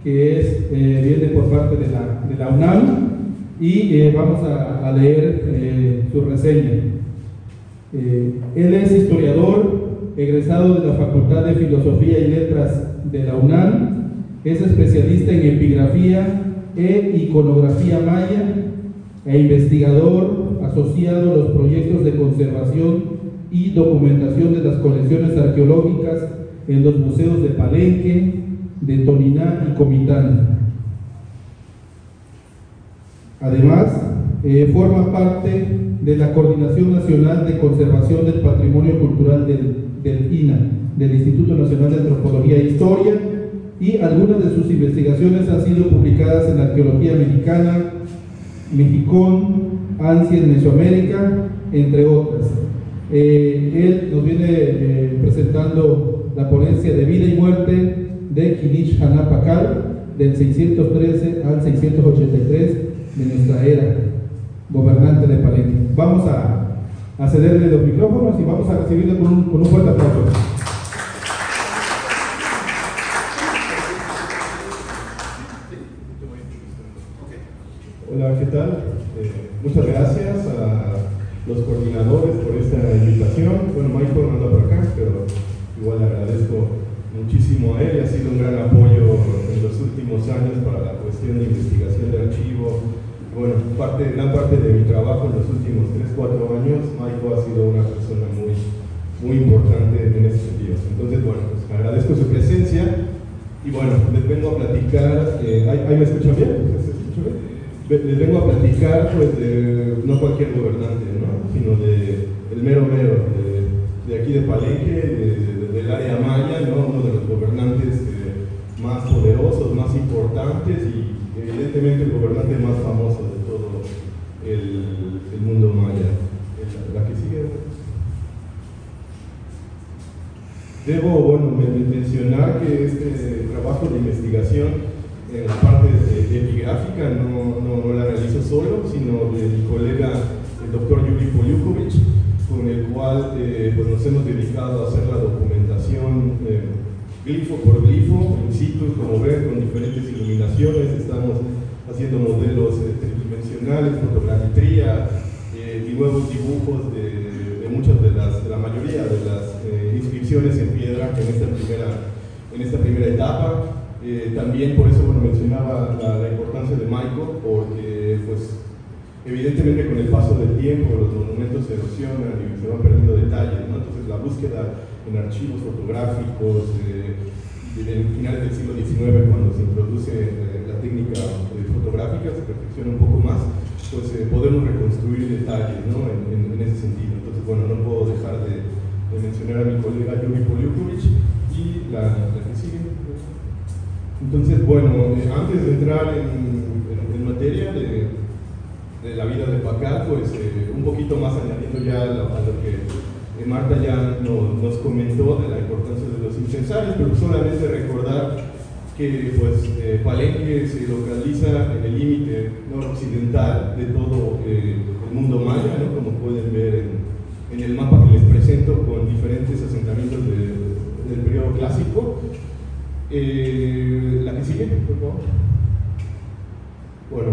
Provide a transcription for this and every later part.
que viene por parte de la UNAM, y vamos a leer su reseña. Él es historiador, egresado de la Facultad de Filosofía y Letras de la UNAM, es especialista en epigrafía e iconografía maya e investigador asociado a los proyectos de conservación y documentación de las colecciones arqueológicas en los museos de Palenque, de Toniná y Comitán. Además, forma parte de la Coordinación Nacional de Conservación del Patrimonio Cultural del INA, del Instituto Nacional de Antropología e Historia, y algunas de sus investigaciones han sido publicadas en Arqueología Mexicana, Mexicón, ANSI en Mesoamérica, entre otras. Él nos viene presentando la ponencia de Vida y Muerte de Kinish Hanapacal, del 613 al 683 de nuestra era, gobernante de Palenque. Vamos a cederle los micrófonos y vamos a recibirle con un fuerte aplauso. Hola, ¿qué tal? Muchas gracias a los coordinadores por esta invitación. Bueno, Michael no anda por acá, pero igual le agradezco muchísimo a él, ha sido un gran apoyo en los últimos años para la cuestión de investigación de archivo. Bueno, gran parte de mi trabajo en los últimos 3-4 años, Michael ha sido una persona muy importante en ese sentido. Entonces, bueno, pues agradezco su presencia y bueno, les vengo a platicar, ¿ahí me escuchan bien? ¿Se escucha bien? Les vengo a platicar pues de no cualquier gobernante, ¿no? Sino del mero de aquí de Palenque, del área maya, ¿no? Uno de los gobernantes más poderosos, más importantes y evidentemente el gobernante más famoso de todo el mundo maya. La que sigue. Debo, bueno, mencionar que este trabajo de investigación en la parte epigráfica no la realizo solo, sino de mi colega, el doctor Yuri Poliukovic, con el cual pues nos hemos dedicado a hacer la documentación glifo por glifo, in situ, como ven, con diferentes iluminaciones. Estamos haciendo modelos tridimensionales, fotogrametría y nuevos dibujos de muchas de la mayoría de las inscripciones en piedra que en esta primera etapa. También por eso mencionaba la importancia de Michael, porque pues evidentemente con el paso del tiempo los monumentos se erosionan y se van perdiendo detalles, ¿no? Entonces la búsqueda en archivos fotográficos en finales del siglo XIX, cuando se introduce la técnica fotográfica, se perfecciona un poco más, pues podemos reconstruir detalles, ¿no? en ese sentido. Entonces, bueno, no puedo dejar de mencionar a mi colega Yuri Poliukovic y la que sigue. Entonces, bueno, antes de entrar en materia de la vida de Pacal, pues un poquito más añadiendo ya a lo que Marta ya nos comentó de la importancia de los incensarios, pero solamente recordar que pues Palenque se localiza en el límite noroccidental de todo el mundo maya, ¿no? Como pueden ver en el mapa que les presento, con diferentes asentamientos del periodo clásico. La que sigue, por favor. Bueno,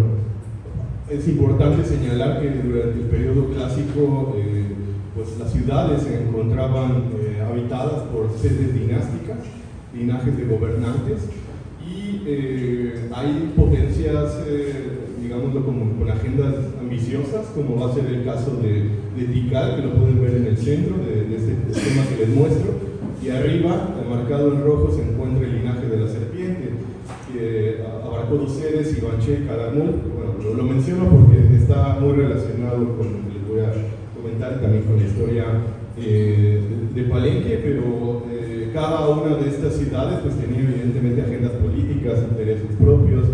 es importante señalar que durante el periodo clásico pues las ciudades se encontraban habitadas por sedes dinásticas, linajes de gobernantes, y hay potencias, digámoslo, como con agendas ambiciosas, como va a ser el caso de Tikal, que lo pueden ver en el centro de este esquema que les muestro. Y arriba, marcado en rojo, se encuentra el linaje de la serpiente, que abarcó 2 sedes, Ibanché, Calamul. Bueno, lo menciono porque está muy relacionado con lo que les voy a comentar, también con la historia de Palenque, pero cada una de estas ciudades pues tenía evidentemente agendas políticas, intereses propios.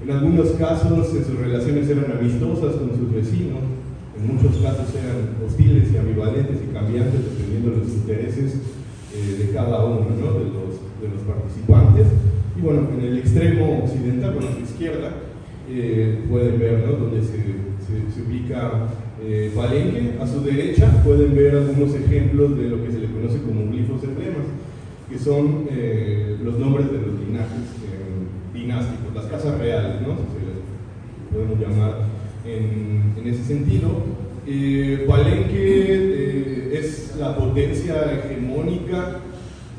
En algunos casos sus relaciones eran amistosas con sus vecinos, en muchos casos eran hostiles y ambivalentes y cambiantes dependiendo de los intereses de cada uno, ¿no? de los participantes. Y bueno, en el extremo occidental, bueno, a su izquierda, pueden ver, ¿no? donde se ubica Palenque. A su derecha pueden ver algunos ejemplos de lo que se le conoce como glifos emblemas, que son los nombres de los linajes dinásticos, las casas reales, ¿no? Si se podemos llamar en ese sentido. Palenque es la potencia hegemónica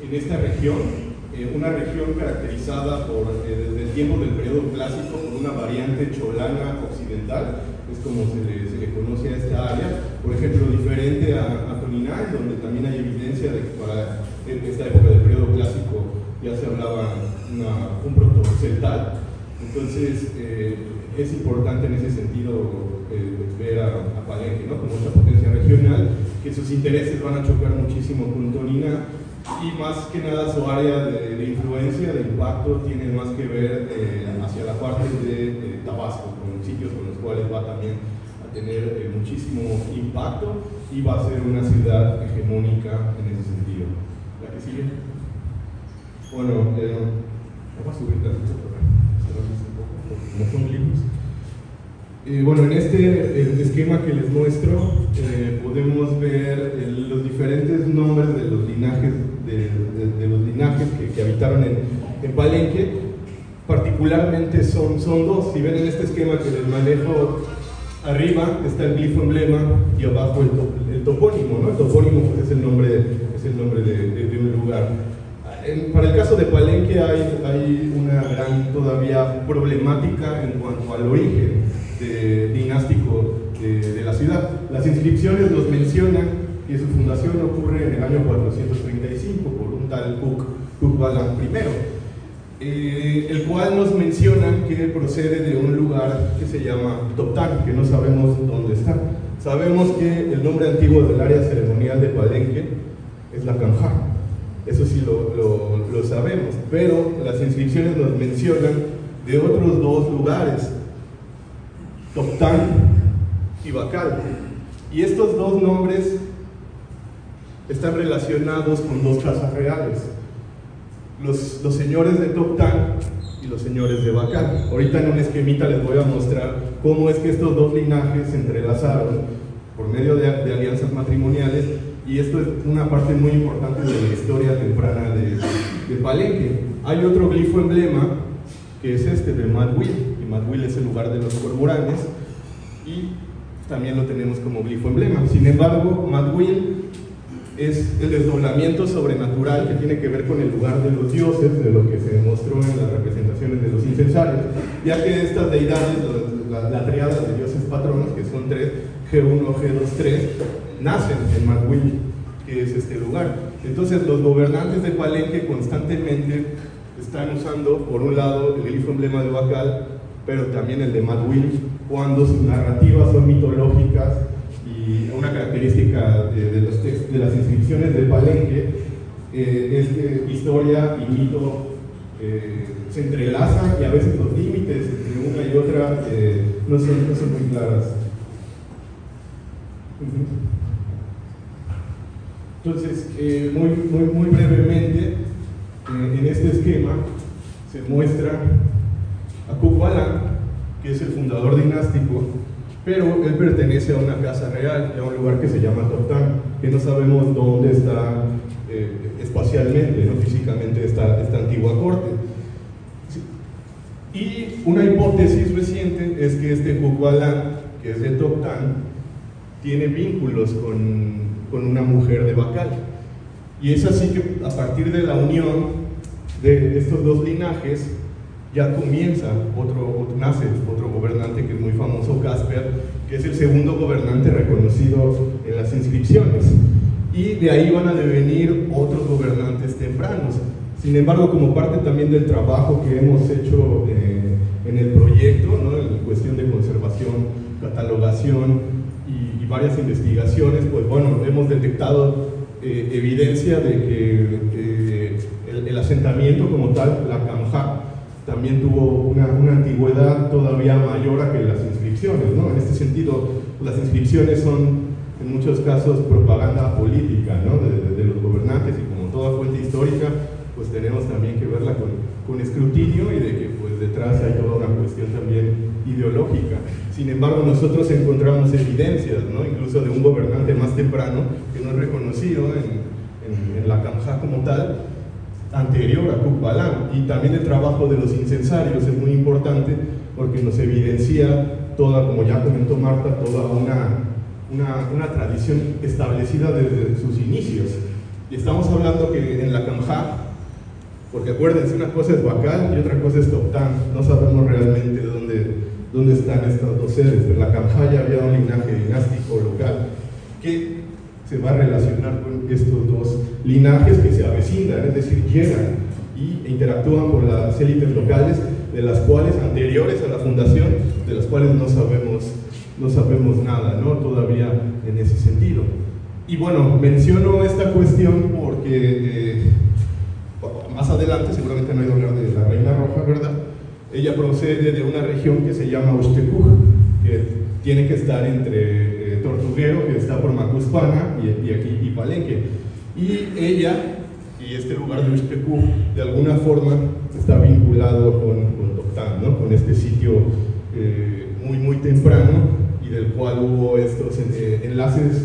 en esta región, una región caracterizada desde el tiempo del periodo clásico por una variante cholana occidental, es como se le conoce a esta área, por ejemplo, diferente a Toniná, donde también hay evidencia de que para esta época del periodo clásico ya se hablaba un proto-celtal. Entonces es importante en ese sentido ver a Palenque, ¿no? Como otra potencia regional, que sus intereses van a chocar muchísimo con Toniná, y más que nada su área de influencia, de impacto, tiene más que ver hacia la parte de Tabasco, con sitios con los cuales va también a tener muchísimo impacto y va a ser una ciudad hegemónica en ese sentido. ¿La que sigue? Bueno, vamos a subir tantito para cerrarles un poco, como son libros. Bueno, en este esquema que les muestro podemos ver los diferentes nombres de los linajes, que habitaron en Palenque. Particularmente son dos. Si ven en este esquema que les manejo, arriba está el glifo emblema y abajo el topónimo, ¿no? El topónimo pues, es el nombre de un lugar. Para el caso de Palenque hay una gran todavía problemática en cuanto al origen dinástico de la ciudad. Las inscripciones nos mencionan que su fundación ocurre en el año 435 por un tal Cucbalan I, el cual nos menciona que procede de un lugar que se llama Toptán, que no sabemos dónde está. Sabemos que el nombre antiguo del área ceremonial de Palenque es la Canjá, eso sí lo sabemos, pero las inscripciones nos mencionan de otros dos lugares, Toptán y Bacal, y estos dos nombres están relacionados con dos casas reales, los señores de Toptán y los señores de Bacal. Ahorita en un esquemita les voy a mostrar cómo es que estos dos linajes se entrelazaron por medio de alianzas matrimoniales, y esto es una parte muy importante de la historia temprana de Palenque. Hay otro glifo emblema que es este de Madwil, y Madwil es el lugar de los cormoranes, y también lo tenemos como glifo emblema. Sin embargo, Madwil es el desdoblamiento sobrenatural que tiene que ver con el lugar de los dioses, de lo que se demostró en las representaciones de los incensarios, ya que estas deidades, la triada de dioses patronos, que son tres, G1, G2, 3, nacen en Madwil, que es este lugar. Entonces los gobernantes de Palenque constantemente están usando, por un lado, el glifo emblema de Bacal, pero también el de Madwil, cuando sus narrativas son mitológicas. Y una característica de las inscripciones de Palenque es que historia y mito se entrelazan, y a veces los límites entre una y otra no son muy claras. Entonces, muy brevemente, en este esquema se muestra a Cucbalan, que es el fundador dinástico, pero él pertenece a una casa real, a un lugar que se llama Toptán, que no sabemos dónde está espacialmente, ¿no? Físicamente esta antigua corte. Y una hipótesis reciente es que este Cucbalan, que es de Toptán, tiene vínculos con una mujer de Bacal. Y es así que a partir de la unión de estos dos linajes, ya nace otro gobernante que es muy famoso, Casper, que es el segundo gobernante reconocido en las inscripciones, y de ahí van a devenir otros gobernantes tempranos. Sin embargo, como parte también del trabajo que hemos hecho en el proyecto, ¿no? En cuestión de conservación, catalogación y varias investigaciones, pues bueno, hemos detectado evidencia de que el asentamiento como tal, la Canjá, también tuvo una antigüedad todavía mayor a que las inscripciones, ¿no? En este sentido, las inscripciones son en muchos casos propaganda política, ¿no? de los gobernantes, y como toda fuente histórica, pues tenemos también que verla con escrutinio, y de que pues detrás hay toda una cuestión también ideológica. Sin embargo, nosotros encontramos evidencias, ¿no? Incluso de un gobernante más temprano que no es reconocido en la Canjá como tal, anterior a Cucbalán. Y también el trabajo de los incensarios es muy importante porque nos evidencia toda, como ya comentó Marta, toda una tradición establecida desde sus inicios. Y estamos hablando que en la Kamjá, porque acuérdense, una cosa es Bacal y otra cosa es Toptán, no sabemos realmente dónde están estos dos seres, pero en la Kamjá ya había un linaje dinástico local que se va a relacionar con estos dos linajes que se avecindan, es decir, llegan e interactúan con las élites locales, de las cuales, anteriores a la fundación, de las cuales no sabemos nada, ¿no? Todavía en ese sentido. Y bueno, menciono esta cuestión porque más adelante, seguramente han oído hablar de la Reina Roja, ¿verdad? Ella procede de una región que se llama Uxtecuj, que tiene que estar entre Tortuguero, que está por Macuspana, y Palenque. Y ella, y este lugar de Uxtecuj, de alguna forma está vinculado con Toptán, ¿no? Con este sitio muy temprano, y del cual hubo estos enlaces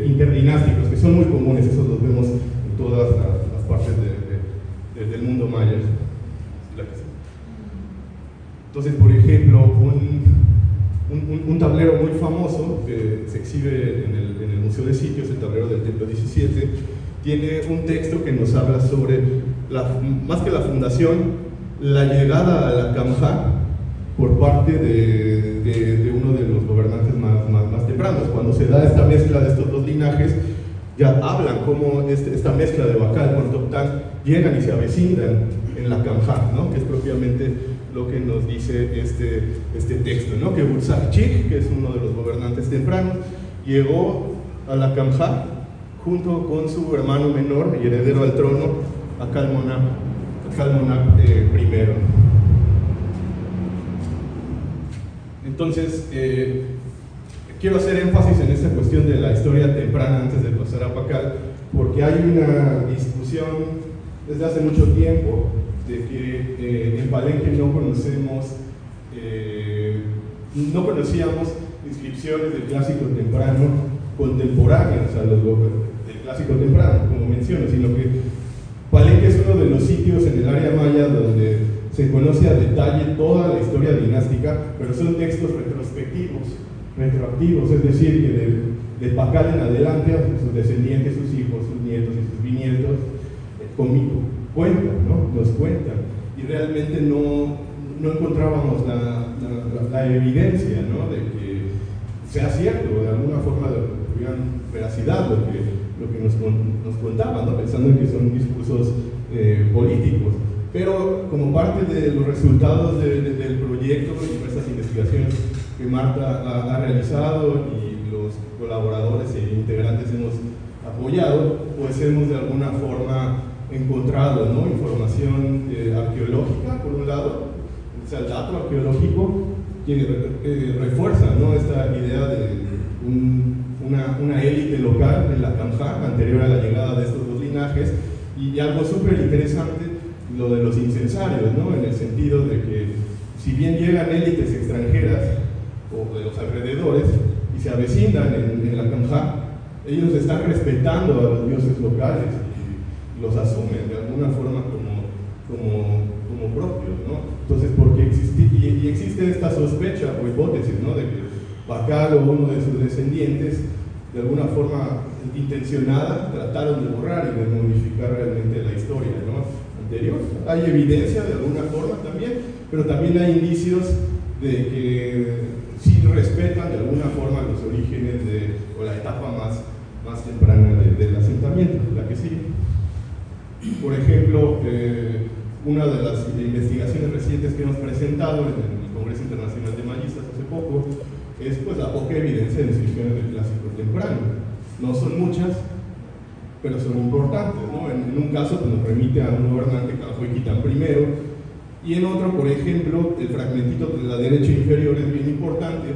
interdinásticos, que son muy comunes, esos los vemos en todas las partes del mundo maya. Entonces, por ejemplo, un tablero muy famoso que se exhibe en el Museo de Sitios, el tablero del Templo 17, tiene un texto que nos habla sobre, más que la fundación, la llegada a la Kamjá por parte de uno de los gobernantes más tempranos. Cuando se da esta mezcla de estos dos linajes, ya hablan cómo esta mezcla de Bacal con Toptán llegan y se avecindan en la Kamjá, ¿no? Que es propiamente lo que nos dice este texto, ¿no? Que Butzachik, que es uno de los gobernantes tempranos, llegó a la Kamjá junto con su hermano menor y heredero al trono, Acalmonap I. Entonces, quiero hacer énfasis en esta cuestión de la historia temprana antes de pasar a Pacal, porque hay una discusión desde hace mucho tiempo de que en Palenque no conocíamos inscripciones del clásico temprano contemporáneas a los del clásico temprano, como menciono, sino que Palenque es uno de los sitios en el área maya donde se conoce a detalle toda la historia dinástica, pero son textos retroactivos, es decir, que de Pacal en adelante, sus descendientes, sus hijos, sus nietos y sus bisnietos, cuentan, ¿no? Nos cuentan, y realmente no encontrábamos la evidencia, ¿no? De que sea cierto, de alguna forma tuvieran veracidad lo que nos contaban, ¿no? Pensando en que son discursos políticos. Pero como parte de los resultados del proyecto y nuestras investigaciones que Marta ha realizado y los colaboradores e integrantes hemos apoyado, pues hemos de alguna forma encontrado, ¿no? Información arqueológica, por un lado, o sea, el dato arqueológico que refuerza, ¿no? Esta idea de una élite local en la Kamjá anterior a la llegada de estos dos linajes, y algo súper interesante, lo de los incensarios, ¿no? En el sentido de que si bien llegan élites extranjeras o de los alrededores y se avecindan en la Kamjá, ellos están respetando a los dioses locales y los asumen de alguna forma como propios, ¿no? Entonces, porque existe esta sospecha o hipótesis, ¿no? De que Bacal o uno de sus descendientes, de alguna forma intencionada, trataron de borrar y de modificar realmente la historia, ¿no? Anterior. Hay evidencia de alguna forma también, pero también hay indicios de que sí respetan de alguna forma los orígenes o la etapa más temprana del asentamiento, la que sigue. Por ejemplo, una de las investigaciones recientes que hemos presentado en el Congreso Internacional de Mayistas hace poco es pues la poca evidencia de inscripciones del clásico temprano. No son muchas, pero son importantes, ¿no? En un caso pues, nos remite a un gobernante, Calhuiquitán I, y en otro, por ejemplo, el fragmentito de la derecha inferior es bien importante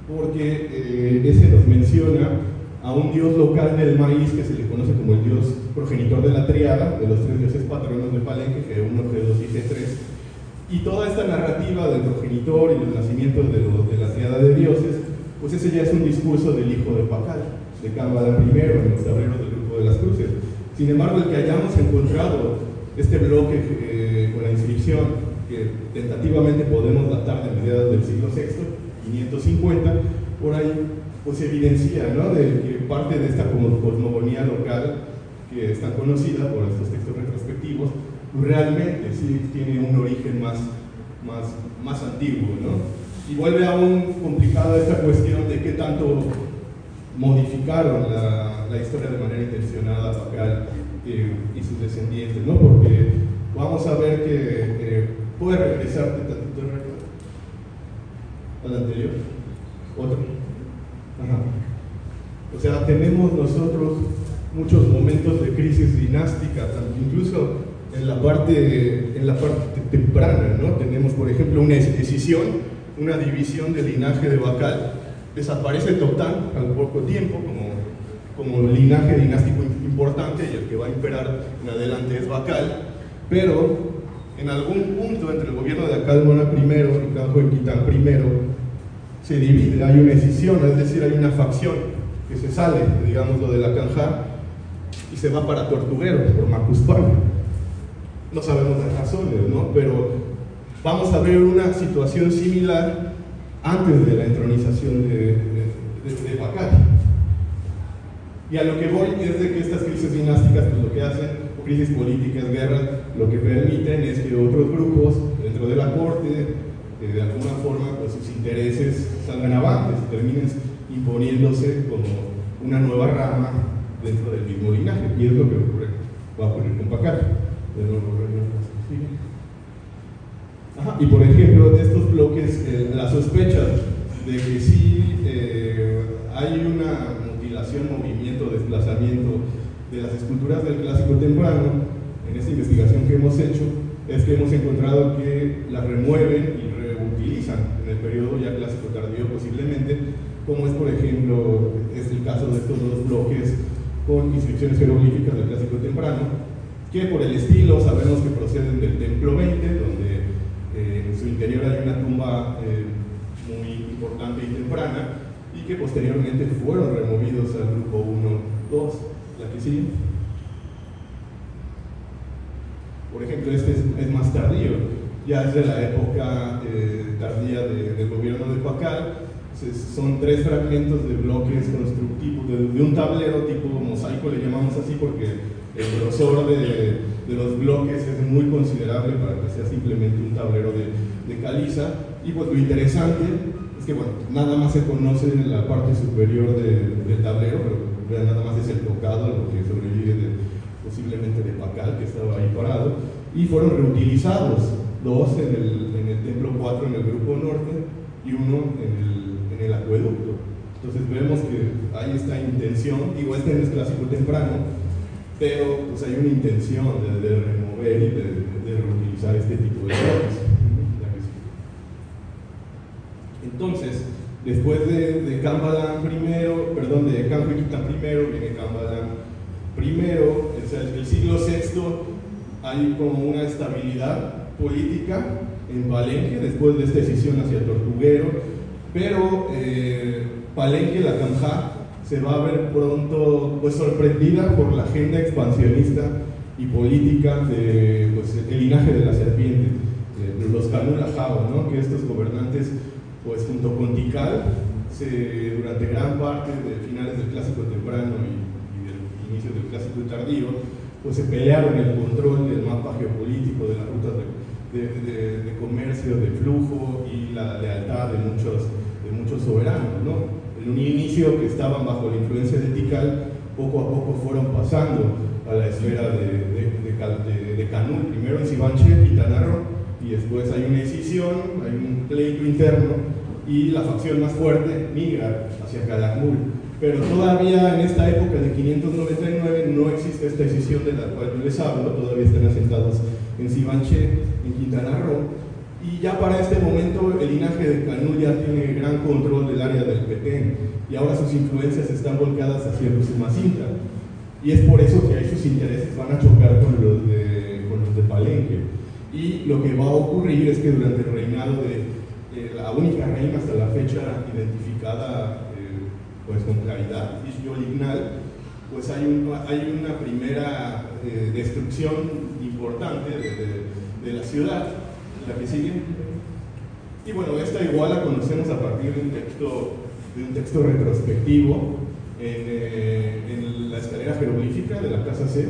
porque ese nos menciona a un dios local del maíz que se le conoce como el dios progenitor de la triada, de los tres dioses patronos de Palenque, G1, G2 y G3. Y toda esta narrativa del progenitor y del nacimiento de la triada de dioses, pues ese ya es un discurso del hijo de Pacal, de Cámara I, en los tableros del Grupo de las Cruces. Sin embargo, el que hayamos encontrado este bloque con la inscripción que tentativamente podemos datar de mediados del siglo VI, 550, por ahí pues evidencia, ¿no?, de que parte de esta cosmogonía local que es tan conocida por estos textos retrospectivos, pues realmente sí tiene un origen más antiguo, ¿no? Y vuelve aún complicada esta cuestión de qué tanto modificaron la historia de manera intencionada Pacal y sus descendientes, ¿no? Porque vamos a ver que puede regresarte tantito al anterior, otro. Ajá. O sea, tenemos nosotros muchos momentos de crisis dinástica, incluso en la parte temprana, ¿no? Tenemos, por ejemplo, una escisión, una división del linaje de Bacal, desaparece Toptán al poco tiempo como linaje dinástico importante, y el que va a imperar en adelante es Bacal, pero en algún punto entre el gobierno de Acalmona I y Canjo de Quitán I se divide, hay una escisión, es decir, hay una facción que se sale, digamos, lo de la Canjá, y se va para Tortuguero, por Macuspana. No sabemos las razones, ¿no? Pero vamos a ver una situación similar antes de la entronización de Bacal. Y a lo que voy es de que estas crisis dinásticas, pues lo que hacen, o crisis políticas, guerras, lo que permiten es que otros grupos dentro de la corte, de alguna forma, pues sus intereses salgan avantes, terminen imponiéndose como una nueva rama dentro del mismo linaje, y es lo que va a ocurrir con Bacal. De nuevo, ajá. Y por ejemplo, de estos bloques, la sospecha de que sí hay una mutilación, movimiento, desplazamiento de las esculturas del clásico temprano, en esta investigación que hemos hecho, es que hemos encontrado que las remueven y reutilizan en el periodo ya clásico tardío posiblemente, como es por ejemplo es el caso de estos dos bloques con inscripciones jeroglíficas del clásico temprano, que por el estilo sabemos que proceden del templo 20, donde en su interior hay una tumba muy importante y temprana, y que posteriormente fueron removidos al grupo 1-2, la que sigue. Por ejemplo, este es más tardío, ya es de la época tardía del gobierno de Pacal. Son 3 fragmentos de bloques constructivos, de un tablero tipo mosaico, le llamamos así porque el grosor de los bloques es muy considerable para que sea simplemente un tablero de caliza. Y pues lo interesante es que, bueno, nada más se conoce en la parte superior del tablero, pero nada más es el tocado, lo que sobrevive posiblemente de Pacal, que estaba ahí parado, y fueron reutilizados, 2 en el templo 4 en el grupo norte y 1 en el acueducto. Entonces vemos que hay esta intención, digo, este no es clásico temprano, pero pues hay una intención de remover y de reutilizar este tipo de bloques. Entonces, después de Cambalan primero, perdón, de Canjo y Quitán primero, viene Cambalan primero, o sea, el siglo VI hay como una estabilidad política en Palenque, después de esta decisión hacia Tortuguero, pero Palenque, la Canjá, se va a ver pronto pues sorprendida por la agenda expansionista y política de pues, el linaje de la serpiente, los Canulajao, ¿no? Que estos gobernantes, pues junto con Tikal, durante gran parte de finales del clásico temprano y del inicio del clásico tardío, pues se pelearon el control del mapa geopolítico, de las rutas de comercio, de flujo y la lealtad de muchos soberanos, ¿no? En un inicio que estaban bajo la influencia de Tikal, poco a poco fueron pasando a la esfera de Canul, primero en Sibanché, Quintana Roo, y después hay una escisión, hay un pleito interno, y la facción más fuerte migra hacia Calakmul. Pero todavía en esta época de 599 no existe esta escisión de la cual yo les hablo, todavía están asentados en Sibanché, en Quintana Roo. Y ya para este momento el linaje de Canul ya tiene gran control del área del Petén, y ahora sus influencias están volcadas hacia Usumacinta, y es por eso que ahí sus intereses van a chocar con los de Palenque. Y lo que va a ocurrir es que durante el reinado de la única reina hasta la fecha identificada pues con claridad, Ixyol Ignal, pues hay una primera destrucción importante de la ciudad, la que sigue. Y bueno, esta igual la conocemos a partir de un texto retrospectivo en la escalera jeroglífica de la casa C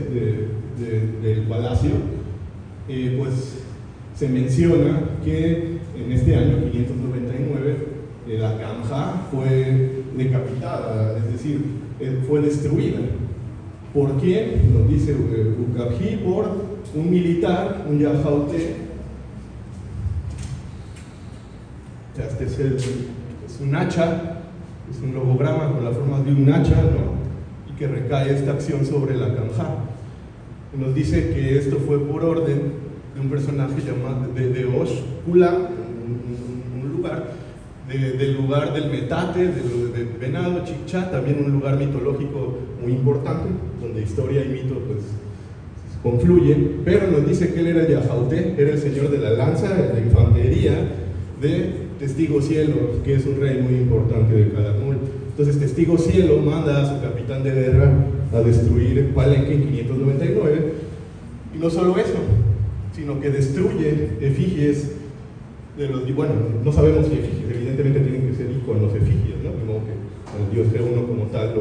del palacio. Pues se menciona que en este año 599 la Khamja fue decapitada, es decir, fue destruida. ¿Por quién? Nos dice Ukabji, por un militar, un Yahaute. Este es un hacha, es un logograma con la forma de un hacha, ¿no? Y que recae esta acción sobre la Khamja. Nos dice que esto fue por orden de un personaje llamado de Osh Kula, un lugar, del lugar del metate, de venado, Chicchá, también un lugar mitológico muy importante, donde historia y mito pues confluyen, pero nos dice que él era Yahaute, era el señor de la lanza, de la infantería, de Testigo Cielo, que es un rey muy importante de Calakmul. Entonces Testigo Cielo manda a su capitán de guerra a destruir Palenque en 599, y no solo eso, sino que destruye efigies de los, bueno, no sabemos qué efigies, evidentemente tienen que ser iconos efigies, ¿no? De modo que al dios G1 como tal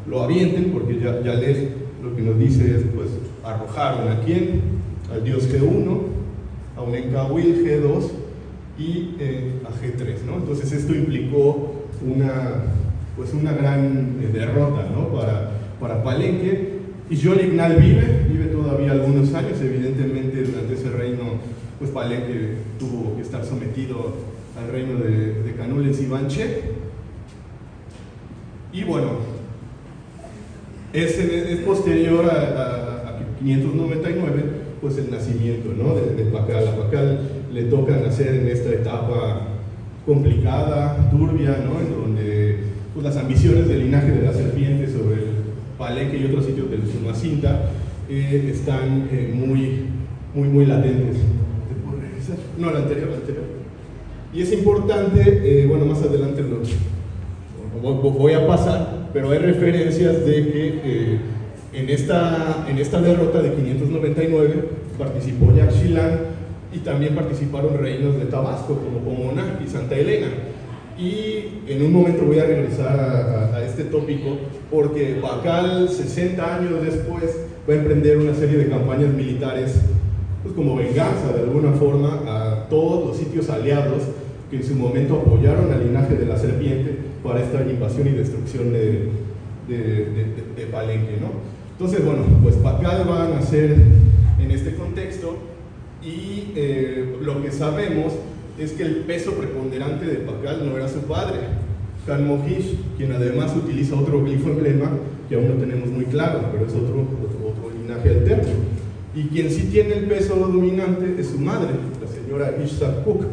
lo avienten, porque ya lees lo que nos dice es, pues, arrojaron a quién, al dios G1, a un Encahuil G2 y a G3, ¿no? Entonces esto implicó una gran derrota, ¿no? para Palenque. Y Yolignal vive todavía algunos años, evidentemente durante ese reino pues Palenque tuvo que estar sometido al reino de Canules y Banché. Y bueno, es posterior a 599 pues el nacimiento, ¿no? de Pakal. A Pakal le toca nacer en esta etapa complicada, turbia, ¿no? En donde pues, las ambiciones del linaje de la serpiente sobre el Palenque y otros sitios del Sumacinta están muy latentes. No, la anterior. Y es importante, bueno, más adelante voy a pasar, pero hay referencias de que en esta derrota de 599 participó Yaxchilán y también participaron reinos de Tabasco como Pomoná y Santa Elena. Y en un momento voy a regresar a este tópico porque Pakal, 60 años después, va a emprender una serie de campañas militares pues como venganza de alguna forma a todos los sitios aliados que en su momento apoyaron al linaje de la serpiente para esta invasión y destrucción de Palenque, ¿no? Entonces, bueno, pues Pakal va a nacer en este contexto y lo que sabemos es que el peso preponderante de Pakal no era su padre, Khan Mohish, quien además utiliza otro glifo emblema que aún no tenemos muy claro, pero es otro linaje alterno. Y quien sí tiene el peso dominante es su madre, la señora Ishsakuk,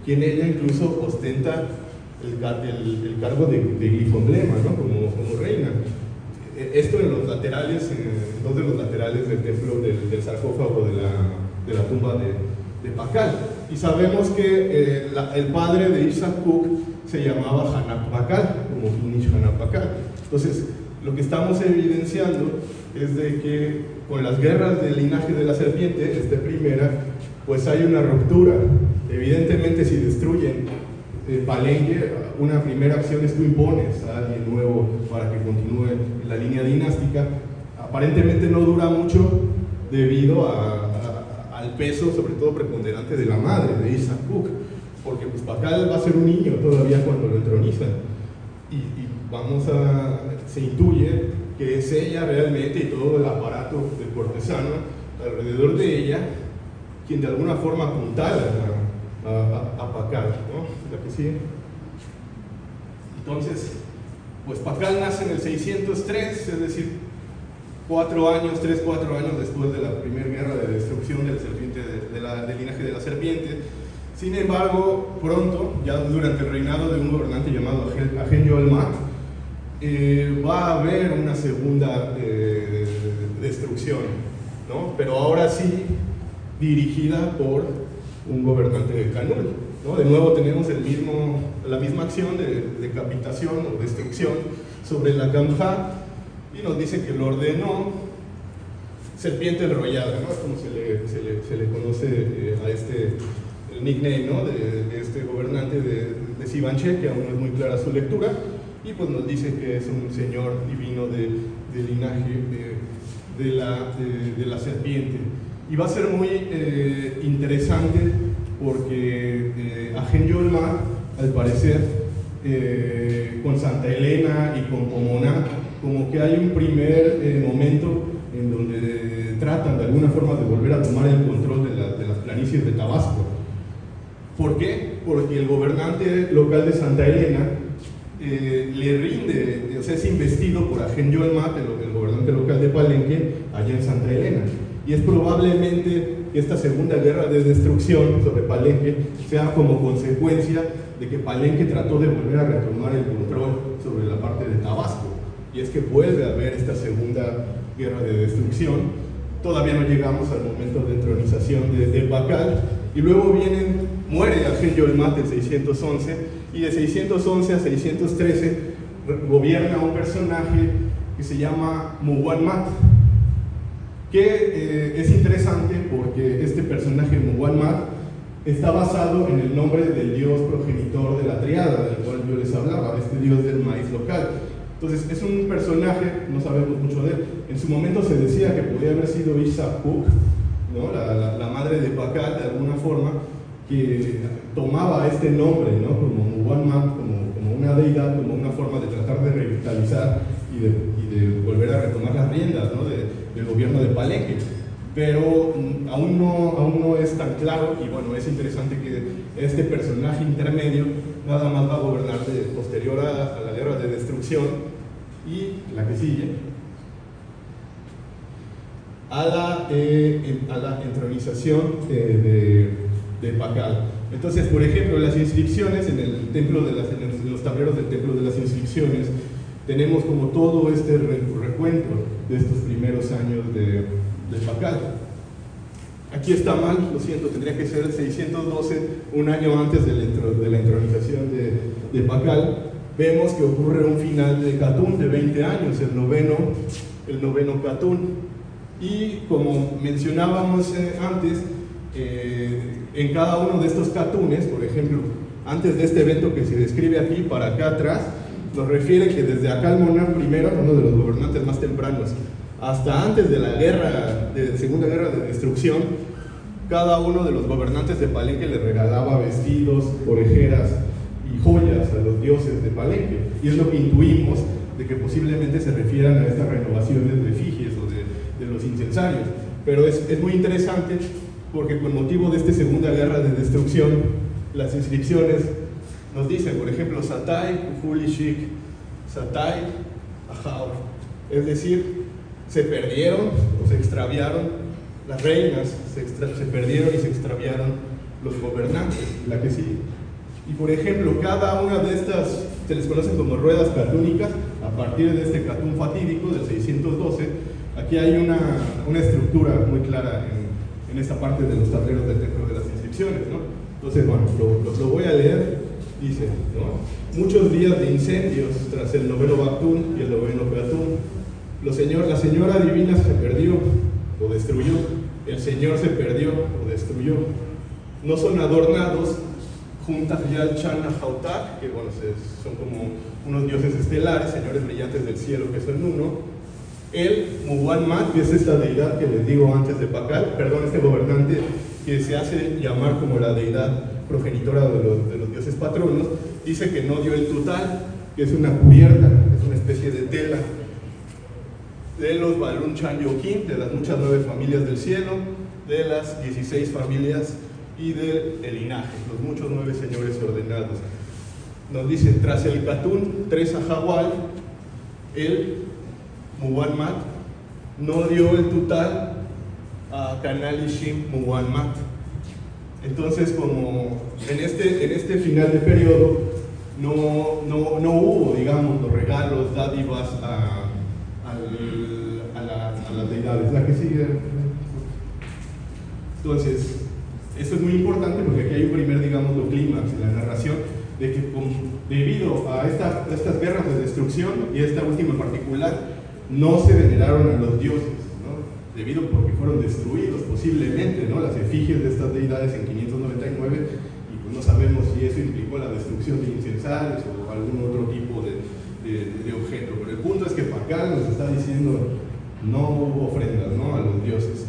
quien ella incluso ostenta el cargo de glifo emblema, ¿no? como reina. Esto en los laterales, en dos de los laterales del templo del sarcófago de la tumba de Pakal. Y sabemos que el padre de Ishsakuk se llamaba Hanap Pakal, como Kinish Hanap Pakal. Entonces, lo que estamos evidenciando es de que con las guerras del linaje de la serpiente, primera, pues hay una ruptura. Evidentemente, si destruyen Palenque, una primera acción es tú impones a alguien nuevo para que continúe la línea dinástica. Aparentemente no dura mucho debido al peso, sobre todo preponderante, de la madre, de Ishsakuk, porque pues Pakal va a ser un niño todavía cuando lo entronizan. Y se intuye que es ella realmente y todo el aparato del cortesano alrededor de ella quien de alguna forma apuntala a Pakal, ¿no? La que sigue. Entonces, pues Pakal nace en el 603, es decir, 4 años después de la primera guerra de destrucción de la serpiente, del linaje de la serpiente. Sin embargo, pronto, ya durante el reinado de un gobernante llamado Agen-Yolmat, va a haber una segunda destrucción, ¿no? Pero ahora sí dirigida por un gobernante de Canul, ¿no? De nuevo tenemos la misma acción de decapitación o destrucción sobre la Khamja, y nos dice que lo ordenó serpiente enrollada, ¿no? Es como se le conoce a este el nickname, ¿no? de este gobernante de Sivanché, que aún no es muy clara su lectura, y pues nos dice que es un señor divino de linaje de la serpiente. Y va a ser muy interesante porque Agen Yolma, al parecer, con Santa Elena y con Pomona, como que hay un primer momento en donde tratan de alguna forma de volver a tomar el control de las planicies de Tabasco. ¿Por qué? Porque el gobernante local de Santa Elena le rinde, o sea, es investido por Agen Yolma, el gobernante local de Palenque, allá en Santa Elena. Y es probablemente que esta segunda guerra de destrucción sobre Palenque sea como consecuencia de que Palenque trató de volver a retomar el control sobre la parte de Tabasco. Y es que vuelve a haber esta segunda guerra de destrucción. Todavía no llegamos al momento de entronización de Pacal. Y luego muere Agen Yolma en 611, y de 611 a 613 gobierna un personaje que se llama Muguanmat, que es interesante porque este personaje Muguanmat está basado en el nombre del dios progenitor de la triada, del cual yo les hablaba, este dios del maíz local. Entonces es un personaje, no sabemos mucho de él. En su momento se decía que podía haber sido Ixapuk, ¿no? la madre de Pacal, de alguna forma, que tomaba este nombre, ¿no? Como Muguanmat, como una deidad, como una forma de tratar de revitalizar y de volver a retomar las riendas, ¿no? del gobierno de Palenque. Pero aún no es tan claro, y bueno, es interesante que este personaje intermedio nada más va a gobernar posterior a la guerra de destrucción, y la que sigue, a la entronización de Pacal. Entonces, por ejemplo, las inscripciones en los tableros del templo de las inscripciones, tenemos como todo este recuento de estos primeros años de Pacal. Aquí está mal, lo siento, tendría que ser 612, un año antes de la entronización de Pacal. Vemos que ocurre un final de Catún de 20 años, el noveno Catún. Y como mencionábamos antes, en cada uno de estos catunes, por ejemplo, antes de este evento que se describe aquí, para acá atrás, nos refiere que desde Acalmonan I, uno de los gobernantes más tempranos, hasta antes de la segunda guerra de destrucción, cada uno de los gobernantes de Palenque le regalaba vestidos, orejeras y joyas a los dioses de Palenque. Y es lo que intuimos de que posiblemente se refieran a estas renovaciones de efigies o de los incensarios. Pero es muy interesante porque con motivo de esta segunda guerra de destrucción, las inscripciones nos dicen, por ejemplo, Satay, Kufulishik, Satay, Ajaur. Es decir, se perdieron o se extraviaron las reinas, se perdieron y se extraviaron los gobernantes, la que sigue. Y por ejemplo, cada una de estas se les conocen como ruedas catúnicas, a partir de este catún fatídico del 612. Aquí hay una estructura muy clara en esta parte de los tableros del templo de las inscripciones, ¿no? Entonces, bueno, lo voy a leer. Dice, ¿no? Muchos días de incendios tras el noveno Bactún y el noveno Peatún. La señora divina se perdió o destruyó. El señor se perdió o destruyó. No son adornados juntas Yal Chana Jautak, que bueno, son como unos dioses estelares, señores brillantes del cielo que son uno. El Muguanmat, que es esta deidad que les digo antes de Pacal, perdón, este gobernante que se hace llamar como la deidad progenitora de los dioses patronos, dice que no dio el tutal, que es una cubierta, es una especie de tela de los Balún Chan Yoquín, de las muchas 9 familias del cielo, de las 16 familias y del linaje, los muchos 9 señores ordenados. Nos dice, tras el Catún 3 Ajahual, el Muguanmat no dio el tutal a Canalishim Muguanmat. Entonces, como en este final de periodo no hubo, digamos, los regalos, dádivas a las deidades. La que sigue. Entonces, esto es muy importante porque aquí hay un primer, digamos, clímax en la narración de que debido a estas guerras de destrucción y esta última en particular, no se veneraron a los dioses, ¿no? Debido porque fueron destruidos posiblemente, ¿no? Las efigies de estas deidades en 599, y pues no sabemos si eso implicó la destrucción de incensarios o algún otro tipo de objeto, pero el punto es que Pakal nos está diciendo no hubo ofrendas, ¿no?, a los dioses.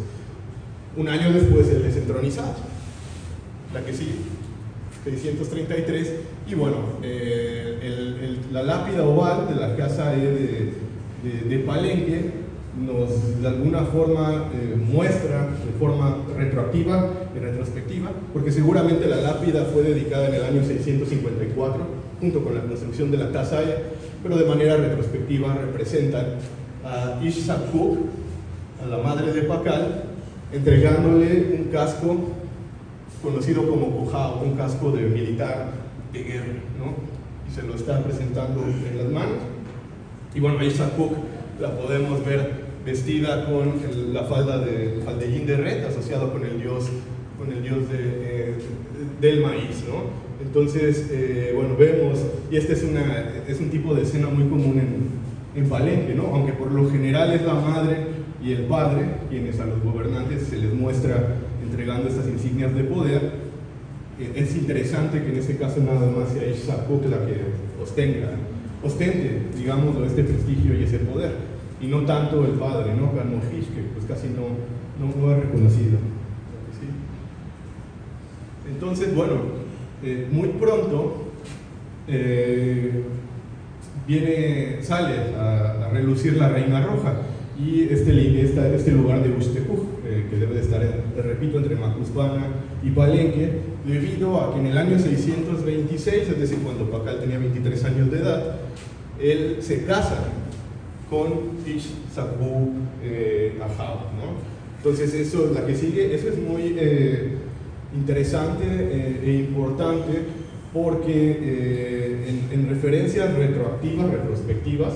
Un año después él es entronizado, la que sigue, 633, y bueno, la lápida oval de la casa de Palenque nos de alguna forma muestra de forma retroactiva y retrospectiva, porque seguramente la lápida fue dedicada en el año 654 junto con la construcción de la Tasaya, pero de manera retrospectiva representan a Ixtaczoc, a la madre de Pakal, entregándole un casco conocido como cojao, un casco de militar de guerra, ¿no? Y se lo está presentando en las manos. Y bueno, Ixtaczoc la podemos ver vestida con la falda del faldellín de Ret, asociado con el dios del maíz, ¿no? Entonces, bueno, vemos, y este es un tipo de escena muy común en Palenque, ¿no? Aunque por lo general es la madre y el padre quienes a los gobernantes se les muestra entregando estas insignias de poder. Es interesante que en este caso nada más sea Ixtaczoc la que ostente, digamos, este prestigio y ese poder, y no tanto el padre, ¿no?, Calmojish, que pues casi no es reconocido. ¿Sí? Entonces, bueno, muy pronto sale a relucir la Reina Roja y este lugar de Ixtaczoc, que debe de estar, repito, entre Macuspana y Palenque, debido a que en el año 626, es decir, cuando Pakal tenía 23 años de edad, él se casa con Ixtaczoc Ajao, ¿no? Entonces eso es la que sigue, eso es muy interesante e importante, porque en referencias retrospectivas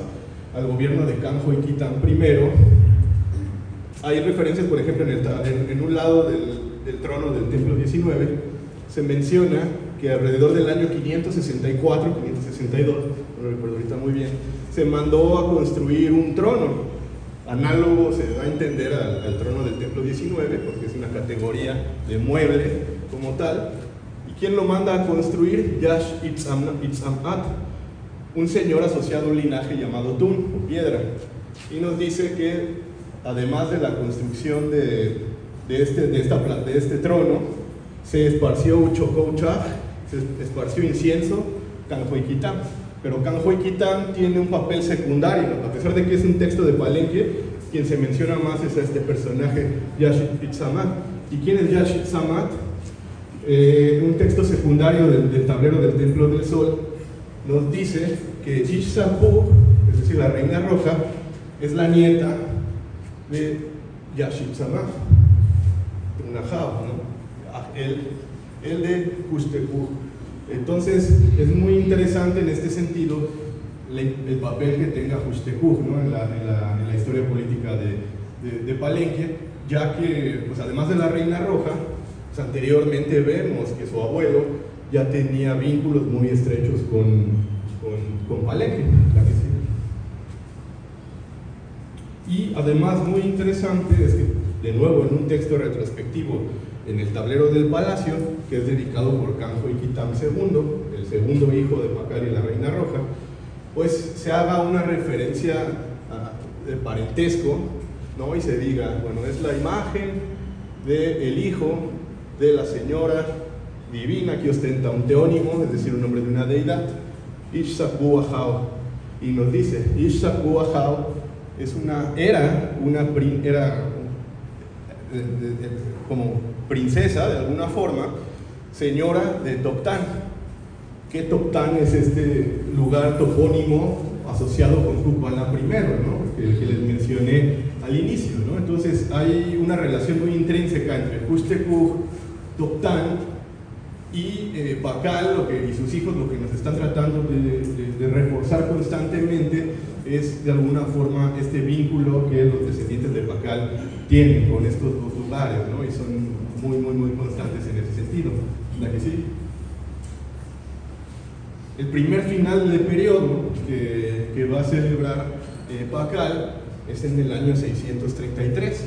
al gobierno de Kanjo Ikitán I, hay referencias, por ejemplo, en un lado del trono del templo 19, se menciona que alrededor del año 564, 562, no recuerdo ahorita muy bien, se mandó a construir un trono, análogo se da a entender al trono del templo 19, porque es una categoría de mueble como tal. ¿Y quién lo manda a construir? Yash Itzam'at, un señor asociado a un linaje llamado Tun, o piedra, y nos dice que además de la construcción de este trono, se esparció Uchocouchaj, se esparció incienso, Kanjo Ikitán. Pero Kanjo Ikitán tiene un papel secundario, a pesar de que es un texto de Palenque, quien se menciona más es a este personaje, Yash Itzam'at. ¿Y quién es Yash Itzam'at? Un texto secundario del tablero del Templo del Sol nos dice que Ixtaczoc, es decir, la Reina Roja, es la nieta de Yash Itzam'at, un Ajao, ¿no? El de Ixtaczoc. Entonces es muy interesante en este sentido el papel que tenga Ixtaczoc, ¿no?, en la historia política de Palenque, ya que pues, además de la Reina Roja, pues, anteriormente vemos que su abuelo ya tenía vínculos muy estrechos con Palenque, la que sigue. Y además muy interesante es que, de nuevo, en un texto retrospectivo en el tablero del palacio, que es dedicado por Kanjo Ikitán II, el segundo hijo de Pakal y la Reina Roja, pues se haga una referencia de parentesco, ¿no?, y se diga, bueno, es la imagen del hijo de la señora divina que ostenta un teónimo, es decir, un nombre de una deidad, Ixtaczoc Ajao, y nos dice, Ixtaczoc Ajao era como princesa, de alguna forma, señora de Toptán. ¿Qué Toptán es este lugar topónimo asociado con Cucbalá I, ¿no?, que les mencioné al inicio, ¿no? Entonces hay una relación muy intrínseca entre Ixtaczoc, Toptán y Pakal, y sus hijos. Lo que nos están tratando de reforzar constantemente es de alguna forma este vínculo que los descendientes de Pakal tienen con estos dos lugares, ¿no? Y son muy constantes en ese sentido. ¿La que sí? El primer final del periodo que va a celebrar Pakal es en el año 633.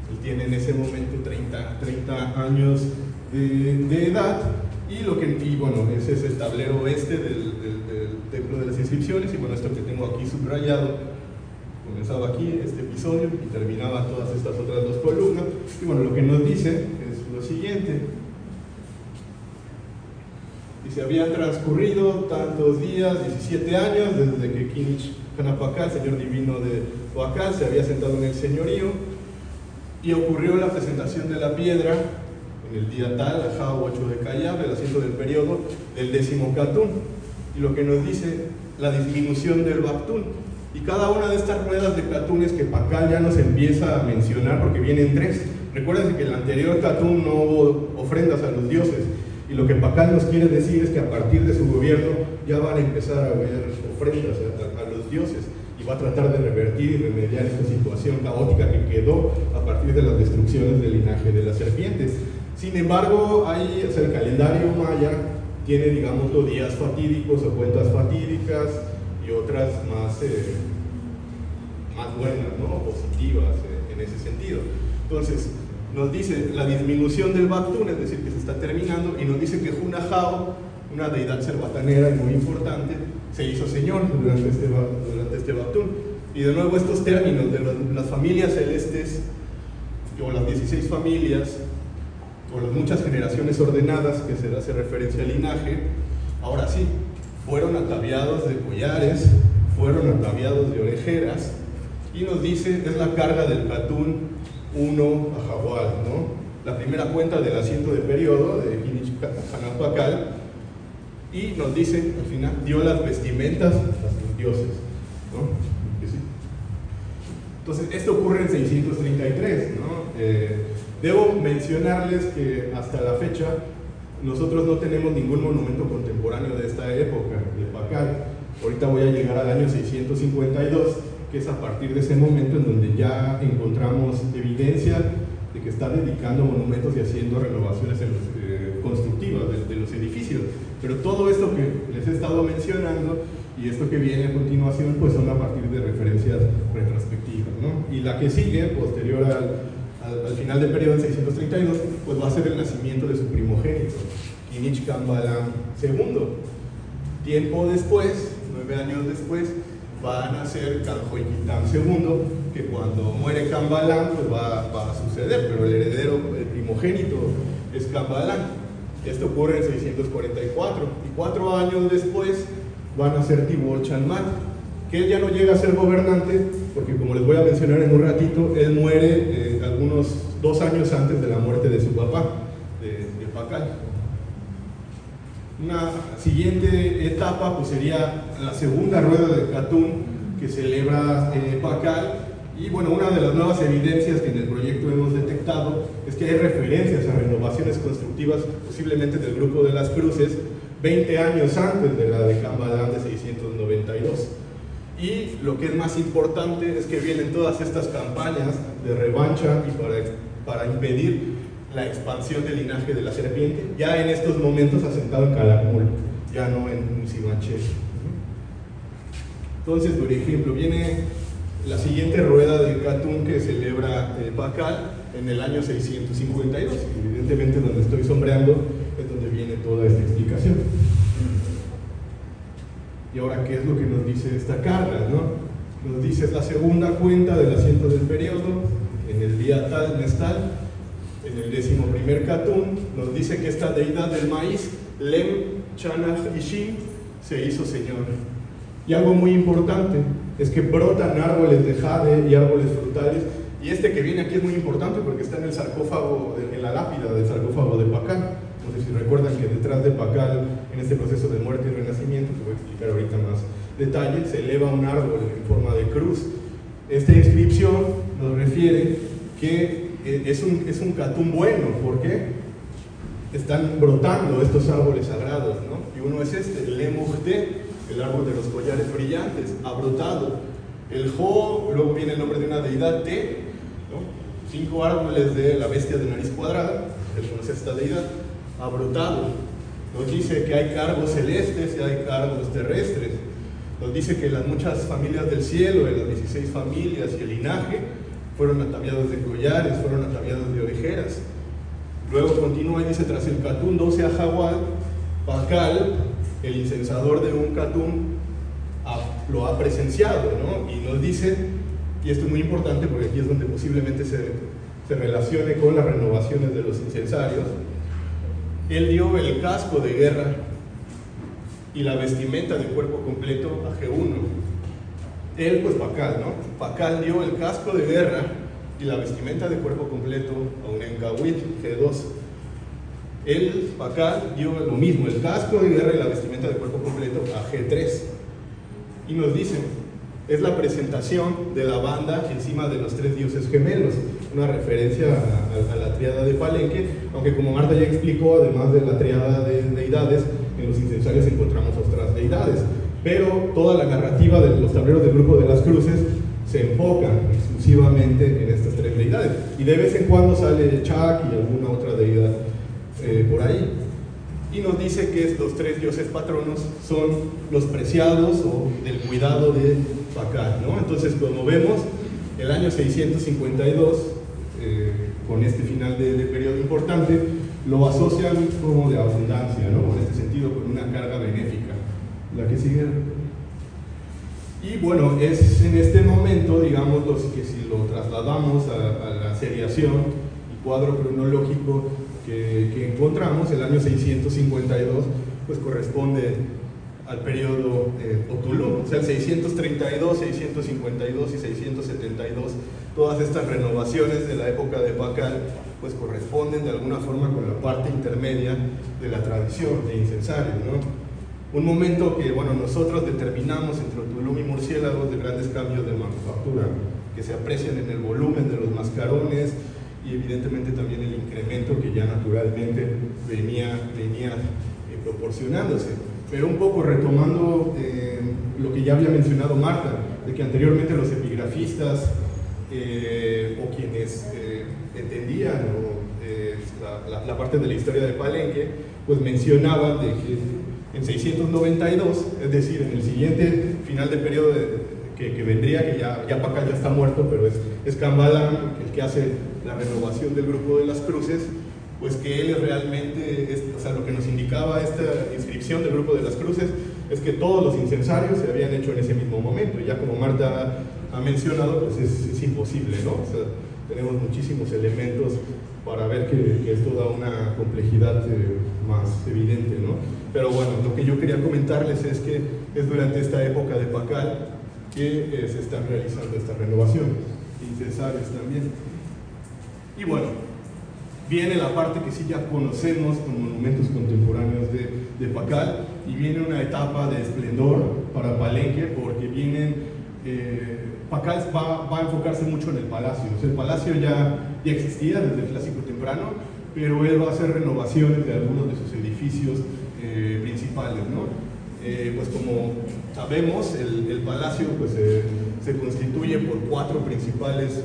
Él tiene en ese momento 30 años de edad, y bueno, ese es el tablero oeste del templo de las inscripciones, y bueno, esto que tengo aquí subrayado, comenzaba aquí este episodio y terminaba todas estas otras dos columnas, y bueno, lo que nos dice es lo siguiente. Dice, habían transcurrido tantos días, 17 años, desde que Kinich Kanapacal, señor divino de Huacal, se había sentado en el señorío, y ocurrió la presentación de la piedra en el día tal, Ajao 8 de Callab, el asiento del periodo del 10º Catún, y lo que nos dice la disminución del Bactún. Y cada una de estas ruedas de Catún es que Pacal ya nos empieza a mencionar, porque vienen 3. Recuerden que en el anterior Catún no hubo ofrendas a los dioses, y lo que Pacal nos quiere decir es que a partir de su gobierno ya van a empezar a haber ofrendas a los dioses, y va a tratar de revertir y remediar esta situación caótica que quedó a partir de las destrucciones del linaje de las serpientes. Sin embargo, el calendario maya tiene, digamos, días fatídicos o cuentas fatídicas, y otras más buenas, ¿no? Positivas en ese sentido. Entonces, nos dice la disminución del Bactún, es decir, que se está terminando, y nos dice que Hunahao, una deidad cerbatanera muy importante, se hizo señor durante este Bactún. Y de nuevo estos términos de las familias celestes, o las 16 familias, o las muchas generaciones ordenadas que se hace referencia al linaje, ahora sí, fueron ataviados de collares, fueron ataviados de orejeras, y nos dice, es la carga del Catún 1 a Jahual, ¿no? La primera cuenta del asiento de periodo de Kinich Kanapacal, y nos dice, al final, dio las vestimentas a sus dioses, ¿no? Sí. Entonces, esto ocurre en 633, ¿no? Debo mencionarles que hasta la fecha nosotros no tenemos ningún monumento contemporáneo de esta época, de Pacal. Ahorita voy a llegar al año 652, que es a partir de ese momento en donde ya encontramos evidencia de que está dedicando monumentos y haciendo renovaciones constructivas de los edificios. Pero todo esto que les he estado mencionando y esto que viene a continuación, pues son a partir de referencias retrospectivas, ¿no? Y la que sigue, posterior al final del periodo en 632, pues va a ser el nacimiento de su primogénito, Kinich Kambalam II. Tiempo después, 9 años después, va a nacer Kanjoikitam II, que cuando muere Kambalam, pues va a suceder, pero el heredero, el primogénito, es Kambalam. Esto ocurre en 644, y 4 años después va a nacer Tibol Chanmat, que él ya no llega a ser gobernante, porque como les voy a mencionar en un ratito, él muere algunos 2 años antes de la muerte de su papá, de Pacal. Una siguiente etapa pues sería la segunda rueda de Catún que celebra Pacal, y bueno, una de las nuevas evidencias que en el proyecto hemos detectado es que hay referencias a renovaciones constructivas, posiblemente del grupo de las cruces, 20 años antes de la de Kambalam de 692. Y lo que es más importante es que vienen todas estas campañas de revancha y para impedir la expansión del linaje de la serpiente, ya en estos momentos asentado en Calakmul, ya no en Musimanché. Entonces, por ejemplo, viene la siguiente rueda de Catún que celebra Pacal en el año 652, evidentemente donde estoy sombreando es donde viene toda esta explicación. Y ahora, ¿qué es lo que nos dice esta carga, no? Nos dice, es la segunda cuenta del asiento del periodo, en el día tal, mes tal, en el 11º Catún, nos dice que esta deidad del maíz, Lem Chanaj Ishim, se hizo señor. Y algo muy importante es que brotan árboles de jade y árboles frutales, y este que viene aquí es muy importante porque está en el sarcófago, en la lápida del sarcófago de Pacal. No sé si recuerdan que detrás de Pacal, en este proceso de muerte y renacimiento, que voy a explicar ahorita más detalle, se eleva un árbol en forma de cruz. Esta inscripción nos refiere que es un Catún bueno. ¿Por qué? Están brotando estos árboles sagrados, ¿no? Y uno es este, el Lemujte, el árbol de los collares brillantes, ha brotado. El Jo, luego viene el nombre de una deidad, Te, ¿no? 5 árboles de la bestia de nariz cuadrada, que conoce esta deidad, ha brotado. Nos dice que hay cargos celestes y hay cargos terrestres. Nos dice que las muchas familias del cielo, de las 16 familias y el linaje, fueron ataviados de collares, fueron ataviados de orejeras. Luego continúa y dice, tras el Catún 12 Ajahual, Pacal, el incensador de un Catún, lo ha presenciado, ¿no? Y nos dice, y esto es muy importante porque aquí es donde posiblemente se relacione con las renovaciones de los incensarios, él dio el casco de guerra y la vestimenta de cuerpo completo a G1. Él, pues Pacal, ¿no? Pacal dio el casco de guerra y la vestimenta de cuerpo completo a Unencahuitl, G2. Él, Pacal, dio lo mismo, el casco de guerra y la vestimenta de cuerpo completo a G3. Y nos dicen, es la presentación de la banda encima de los tres dioses gemelos, una referencia a la triada de Palenque, aunque como Marta ya explicó, además de la triada de deidades, en los incensarios encontramos otras deidades, pero toda la narrativa de los tableros del grupo de las cruces se enfoca exclusivamente en estas tres deidades, y de vez en cuando sale Chac y alguna otra deidad por ahí. Y nos dice que los tres dioses patronos son los preciados o del cuidado de Pacal, ¿no? Entonces, como vemos, el año 652, con este final de periodo importante, lo asocian como de abundancia, ¿no? En este sentido, con una carga benéfica. La que sigue. Y bueno, es en este momento, digamos, que si lo trasladamos a la seriación y cuadro cronológico que encontramos, el año 652, pues corresponde al periodo Othulum, o sea, el 632, 652 y 672, todas estas renovaciones de la época de Pacal, pues corresponden de alguna forma con la parte intermedia de la tradición de incensario, ¿no? Un momento que, bueno, nosotros determinamos entre Othulum y murciélagos de grandes cambios de manufactura, que se aprecian en el volumen de los mascarones, y evidentemente también el incremento que ya naturalmente venía proporcionándose. Pero un poco retomando lo que ya había mencionado Marta, de que anteriormente los epigrafistas o quienes entendían la parte de la historia de Palenque, pues mencionaban de que en 692, es decir, en el siguiente final de periodo que vendría, que ya Pacal ya está muerto, pero es Cambalán el que hace la renovación del grupo de las cruces, pues que él realmente, o sea, lo que nos indicaba esta inscripción del grupo de las cruces es que todos los incensarios se habían hecho en ese mismo momento, y ya como Marta ha mencionado, pues es imposible, ¿no? O sea, tenemos muchísimos elementos para ver que esto da una complejidad más evidente, ¿no? Pero bueno, lo que yo quería comentarles es que es durante esta época de Pacal que se están realizando esta renovación, incensarios también. Y bueno, viene la parte que sí ya conocemos con monumentos contemporáneos de Pacal, y viene una etapa de esplendor para Palenque, porque Pacal va a enfocarse mucho en el palacio. O sea, el palacio ya existía desde el Clásico temprano, pero él va a hacer renovaciones de algunos de sus edificios principales, ¿no? Pues como sabemos, el palacio pues, se constituye por 4 principales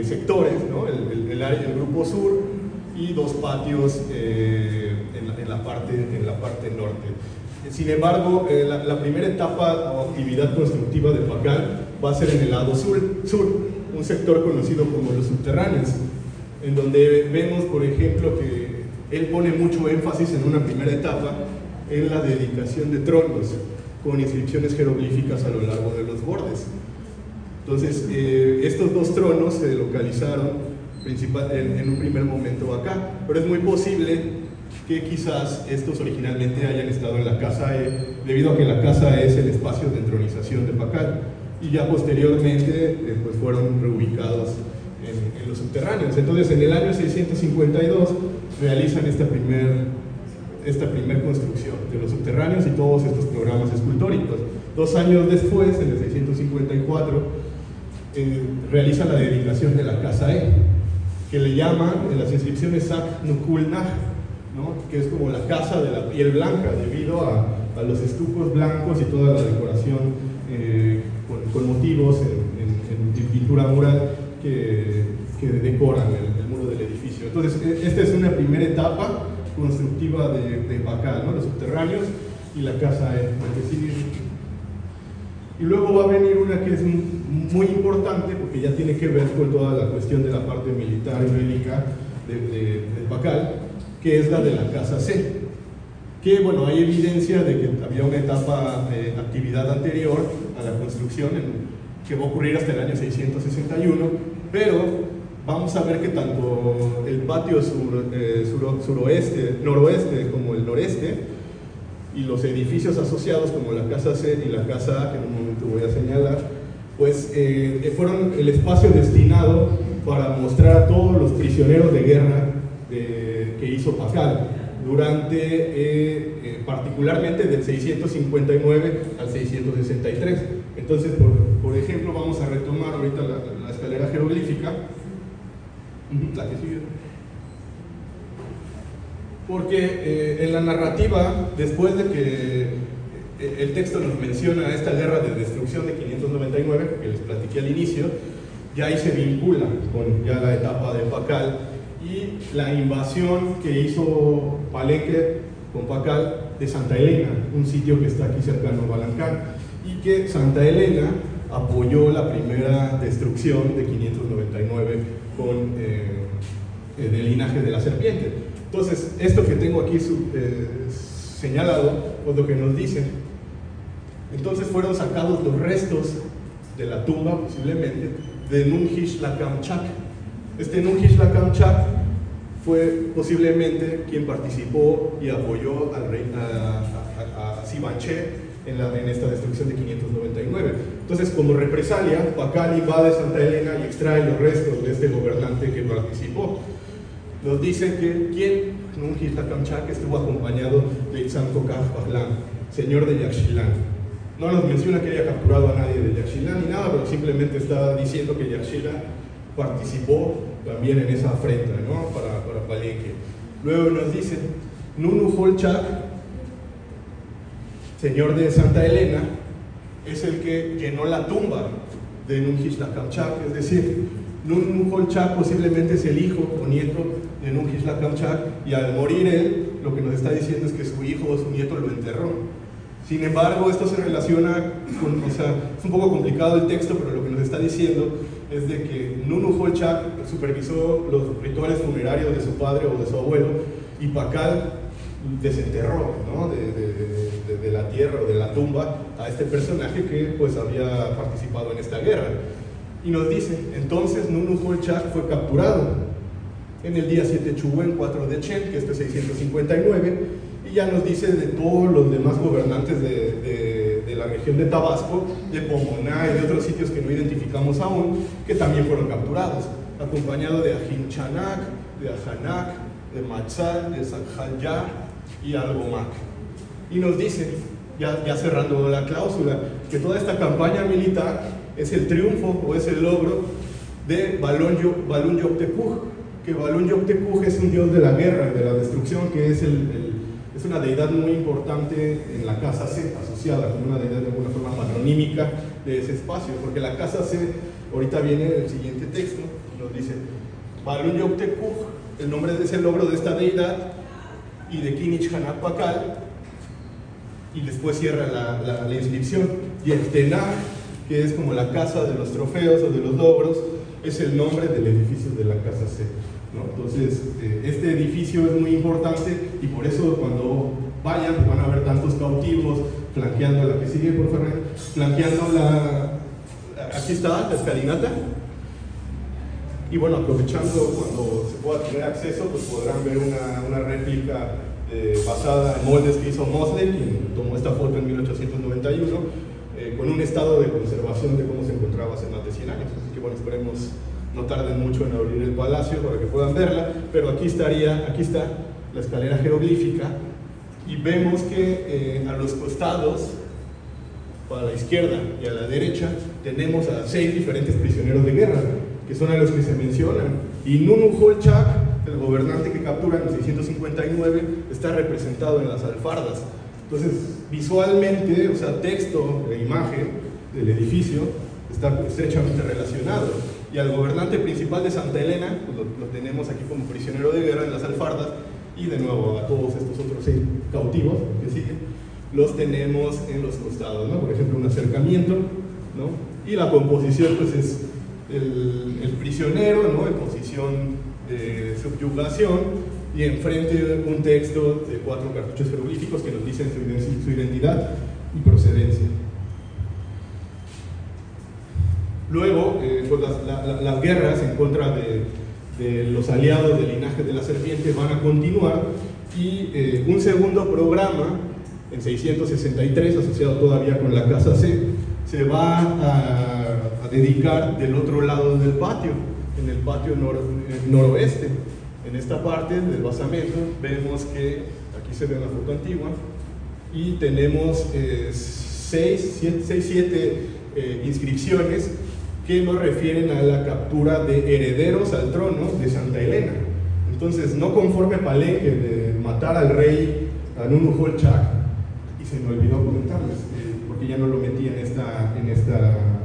sectores, ¿no? El grupo sur y 2 patios en la parte norte. Sin embargo, la primera etapa o actividad constructiva de Pacal va a ser en el lado sur, un sector conocido como los subterráneos, en donde vemos, por ejemplo, que él pone mucho énfasis en una primera etapa en la dedicación de tronos con inscripciones jeroglíficas a lo largo de los bordes. Entonces, estos 2 tronos se localizaron en un primer momento acá, pero es muy posible que quizás estos originalmente hayan estado en la Casa E, debido a que la Casa E es el espacio de entronización de Pacal, y ya posteriormente pues fueron reubicados en los subterráneos. Entonces, en el año 652 realizan esta primer construcción de los subterráneos y todos estos programas escultóricos. 2 años después, en el 654, realizan la dedicación de la Casa E, que le llaman en las inscripciones Sac Nukulnaj, ¿no? Que es como la casa de la piel blanca, debido a los estucos blancos y toda la decoración con motivos en pintura mural que decoran el muro del edificio. Entonces, esta es una primera etapa constructiva de Pacal, ¿no? Los subterráneos y la Casa E. Y luego va a venir una que es muy importante, porque ya tiene que ver con toda la cuestión de la parte militar y bélica de Pacal, que es la de la Casa C. Que, bueno, hay evidencia de que había una etapa de actividad anterior a la construcción que va a ocurrir hasta el año 661, pero vamos a ver que tanto el patio noroeste como el noreste, y los edificios asociados como la Casa C y la Casa A, que en un momento voy a señalar, pues fueron el espacio destinado para mostrar a todos los prisioneros de guerra que hizo Pacal durante, particularmente del 659 al 663. Entonces, por ejemplo, vamos a retomar ahorita la escalera jeroglífica, la que sigue. Porque en la narrativa, después de que el texto nos menciona esta guerra de destrucción de 599, que les platiqué al inicio, ya ahí se vincula con ya la etapa de Pacal y la invasión que hizo Palenque con Pacal de Santa Elena, un sitio que está aquí cercano a Balancán, y que Santa Elena apoyó la primera destrucción de 599 con el linaje de la serpiente. Entonces, esto que tengo aquí señalado, pues lo que nos dicen, entonces fueron sacados los restos de la tumba, posiblemente, de Nungish Lakamchak. Este Nungish Lakamchak fue posiblemente quien participó y apoyó al rey, a Sibanché en esta destrucción de 599. Entonces, como represalia, Pacal invade Santa Elena y extrae los restos de este gobernante que participó. Nos dice que quien, Nungish Lakamchak, estuvo acompañado de Itzamkokaj Pahlan, señor de Yaxchilán. No nos menciona que haya capturado a nadie de Yaxchilán ni nada, pero simplemente está diciendo que Yaxchilán participó también en esa afrenta, ¿no? para Palenque. Luego nos dice Nunu Holchak, señor de Santa Elena, es el que llenó la tumba de Nungish Lakamchak, es decir, Nunu Holchak posiblemente es el hijo o nieto de Nungish Lakamchak, y al morir él, lo que nos está diciendo es que su hijo o su nieto lo enterró. Sin embargo, esto se relaciona con, o sea, es un poco complicado el texto, pero lo que nos está diciendo es de que Nunu Holchak supervisó los rituales funerarios de su padre o de su abuelo, y Pacal desenterró, ¿no? de la tierra o de la tumba a este personaje que pues había participado en esta guerra. Y nos dice, entonces Nunu Holchak fue capturado en el día 7 Chubuen 4 de Chen, que este es 659, y ya nos dice de todos los demás gobernantes de la región de Tabasco, de Pomoná y de otros sitios que no identificamos aún, que también fueron capturados, acompañado de Ajinchanak, de Ajanak, de Matzal, de Sanjayar y Algomac. Y nos dice, ya cerrando la cláusula, que toda esta campaña militar es el triunfo o es el logro de Balún Yoctepuj, que Balún Yoctepuj es un dios de la guerra, de la destrucción, que es una deidad muy importante en la Casa C, asociada con una deidad de alguna forma patronímica de ese espacio, porque la Casa C, ahorita viene el siguiente texto, nos dice Balún Yoctepuj, el nombre de ese logro de esta deidad, y de Kinich Hanak Pacal, y después cierra la inscripción. Y el Tenaj, que es como la casa de los trofeos o de los logros, es el nombre del edificio de la Casa C, ¿no? Entonces, este edificio es muy importante, y por eso cuando vayan pues van a ver tantos cautivos flanqueando la que sigue, por favor, flanqueando aquí está la escalinata. Y bueno, aprovechando cuando se pueda tener acceso, pues podrán ver una réplica basada en moldes que hizo Mosley, quien tomó esta foto en 1891, con un estado de conservación de cómo se encontraba hace más de 100 años. Así que bueno, esperemos no tarden mucho en abrir el palacio para que puedan verla, pero aquí está la escalera jeroglífica, y vemos que a los costados, para la izquierda y a la derecha, tenemos a 6 diferentes prisioneros de guerra, que son a los que se mencionan, y Nunu Holchak, el gobernante que captura en 659, está representado en las alfardas. Entonces, visualmente, o sea, texto e imagen del edificio está estrechamente relacionado, y al gobernante principal de Santa Elena pues lo tenemos aquí como prisionero de guerra en las alfardas, y de nuevo a todos estos otros 6 cautivos que siguen los tenemos en los costados, ¿no? Por ejemplo, un acercamiento, ¿no? Y la composición pues es el prisionero, ¿no? En posición de subyugación, y enfrente un texto de 4 cartuchos jeroglíficos que nos dicen su identidad y procedencia. Luego, pues las guerras en contra de los aliados del linaje de la serpiente van a continuar, y un segundo programa, en 663, asociado todavía con la Casa C, se va a dedicar del otro lado del patio, en el patio noroeste. En esta parte del basamento vemos que, aquí se ve una foto antigua, y tenemos 7 inscripciones que nos refieren a la captura de herederos al trono de Santa Elena. Entonces, no conforme Palenque de matar al rey Anunuholchak, y se me olvidó comentarles, porque ya no lo metí en esta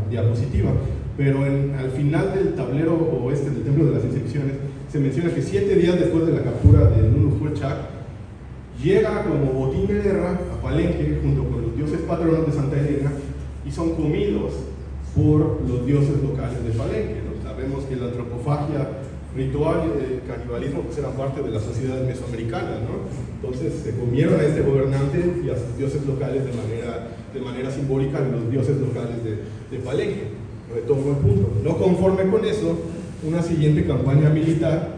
diapositiva, pero al final del tablero oeste del Templo de las Inscripciones se menciona que 7 días después de la captura de Anunuholchak, llega como botín de guerra a Palenque junto con los dioses patronos de Santa Elena, y son comidos por los dioses locales de Palenque, ¿no? Sabemos que la antropofagia ritual y el canibalismo pues eran parte de las sociedades mesoamericanas, ¿no? Entonces se comieron a este gobernante y a sus dioses locales de manera simbólica, los dioses locales de Palenque. Retomo el punto. No conforme con eso, una siguiente campaña militar,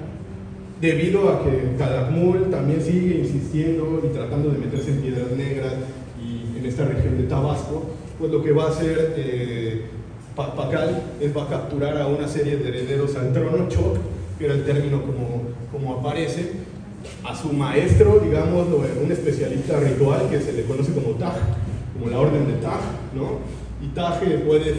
debido a que Calakmul también sigue insistiendo y tratando de meterse en Piedras Negras y en esta región de Tabasco, pues lo que va a hacer Pacal va a capturar a una serie de herederos al trono, Choc, que era el término como aparece, a su maestro, digamos, un especialista ritual que se le conoce como Taj, como la orden de Taj, ¿no? Y Taj puede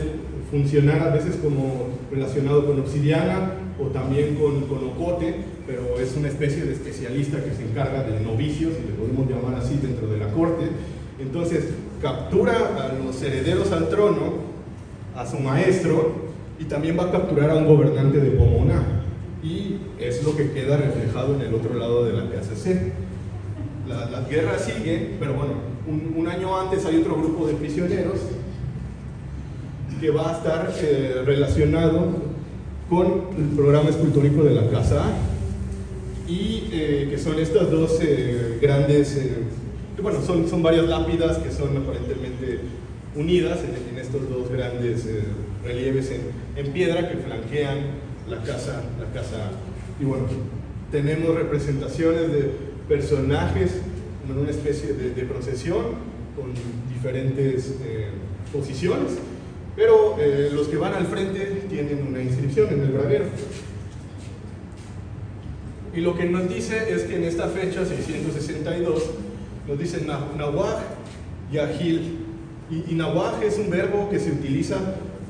funcionar a veces como relacionado con obsidiana o también con ocote, pero es una especie de especialista que se encarga de novicios, si le podemos llamar así, dentro de la corte. Entonces captura a los herederos al trono, a su maestro, y también va a capturar a un gobernante de Pomoná, y es lo que queda reflejado en el otro lado de la Casa C. Las guerras siguen, pero bueno, un año antes hay otro grupo de prisioneros que va a estar relacionado con el programa escultórico de la Casa A, y que son estas dos grandes, bueno, son varias lápidas que son aparentemente unidas en estos dos grandes relieves en piedra que flanquean la casa A. Y bueno, tenemos representaciones de personajes en una especie de procesión con diferentes posiciones, pero los que van al frente tienen una inscripción en el braguero. Y lo que nos dice es que en esta fecha, 662, nos dice Nahuaj Yahil. Y Nahuaj es un verbo que se utiliza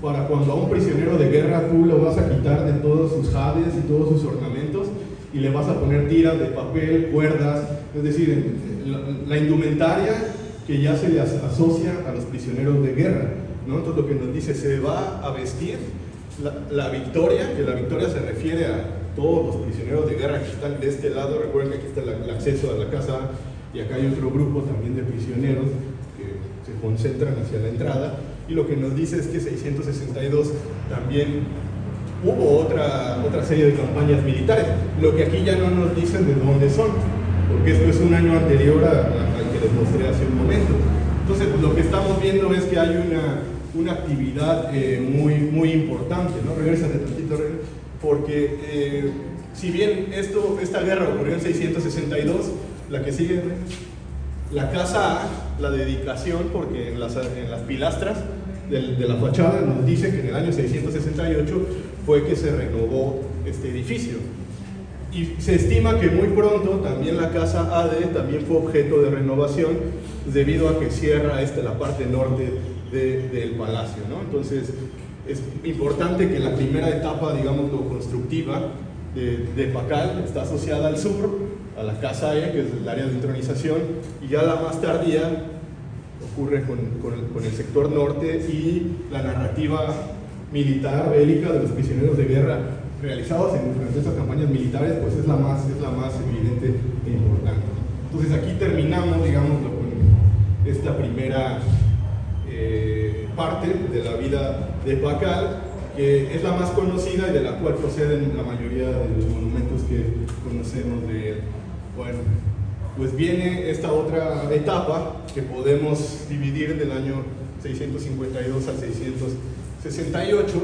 para cuando a un prisionero de guerra tú lo vas a quitar de todos sus jades y todos sus ornamentos y le vas a poner tiras de papel, cuerdas, es decir, la indumentaria que ya se le asocia a los prisioneros de guerra, ¿no? Entonces lo que nos dice, se va a vestir la victoria, que la victoria se refiere a todos los prisioneros de guerra que están de este lado. Recuerden que aquí está el acceso a la casa y acá hay otro grupo también de prisioneros se concentran hacia la entrada, y lo que nos dice es que 662 también hubo otra serie de campañas militares, lo que aquí ya no nos dicen de dónde son, porque esto es un año anterior al que les mostré hace un momento. Entonces pues, lo que estamos viendo es que hay una actividad muy importante, ¿no? Regrésate tantito, porque si bien esta guerra ocurrió en 662, la que sigue, la Casa A, la dedicación, porque en las pilastras de la fachada nos dice que en el año 668 fue que se renovó este edificio. Y se estima que muy pronto también la Casa AD también fue objeto de renovación, debido a que cierra la parte norte del palacio, ¿no? Entonces es importante que la primera etapa, digamos, lo constructiva de Pacal está asociada al sur, a la Casa E, que es el área de entronización, y ya la más tardía ocurre con el sector norte y la narrativa militar bélica de los prisioneros de guerra realizados en estas campañas militares, pues es la más evidente e importante. Entonces aquí terminamos, digamos, esta primera parte de la vida de Pacal, que es la más conocida y de la cual proceden la mayoría de los monumentos que conocemos de él. Bueno, pues viene esta otra etapa que podemos dividir del año 652 al 668.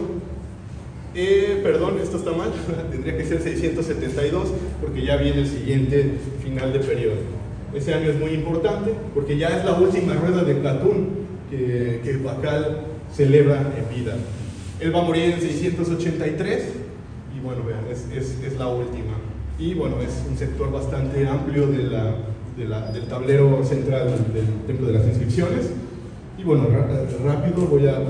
Perdón, esto está mal, tendría que ser 672 porque ya viene el siguiente final de periodo. Ese año es muy importante porque ya es la última rueda de Platón que Pacal celebra en vida. Él va a morir en 683 y bueno, vean, es la última. Y bueno, es un sector bastante amplio del tablero central del Templo de las Inscripciones. Y bueno, rápido voy a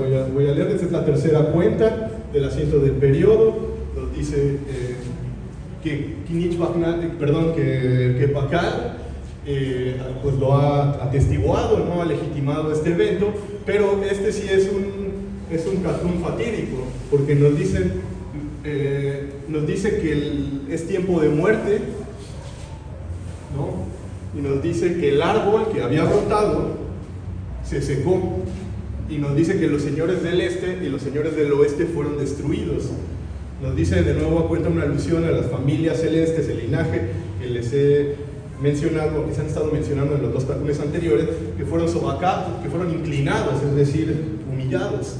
leer. Esta es la tercera cuenta del asiento del periodo. Nos dice que Pacal pues lo ha atestiguado, ¿no? Ha legitimado este evento, pero este sí es un catún fatídico, porque nos dice que es tiempo de muerte, ¿no? Y nos dice que el árbol que había brotado se secó, y nos dice que los señores del este y los señores del oeste fueron destruidos. Nos dice de nuevo, cuenta una alusión a las familias celestes, el linaje que les he mencionado, que se han estado mencionando en los dos catunes anteriores, que fueron sobacados, que fueron inclinados, es decir, humillados.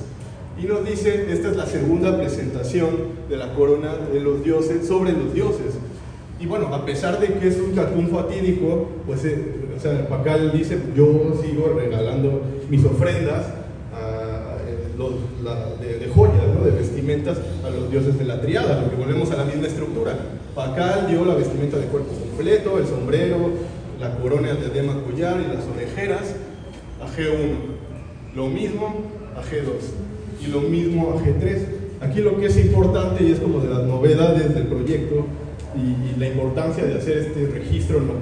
Y nos dice, esta es la segunda presentación de la corona de los dioses sobre los dioses. Y bueno, a pesar de que es un catún fatídico, pues o sea, Pacal dice, yo sigo regalando mis ofrendas de joyas, ¿no? De vestimentas a los dioses de la triada, porque volvemos a la misma estructura. Pacal dio la vestimenta de cuerpo completo, el sombrero, la corona de diadema collar y las orejeras a G1. Lo mismo a G2 y lo mismo a G3. Aquí lo que es importante, y es como de las novedades del proyecto y la importancia de hacer este registro, ¿no?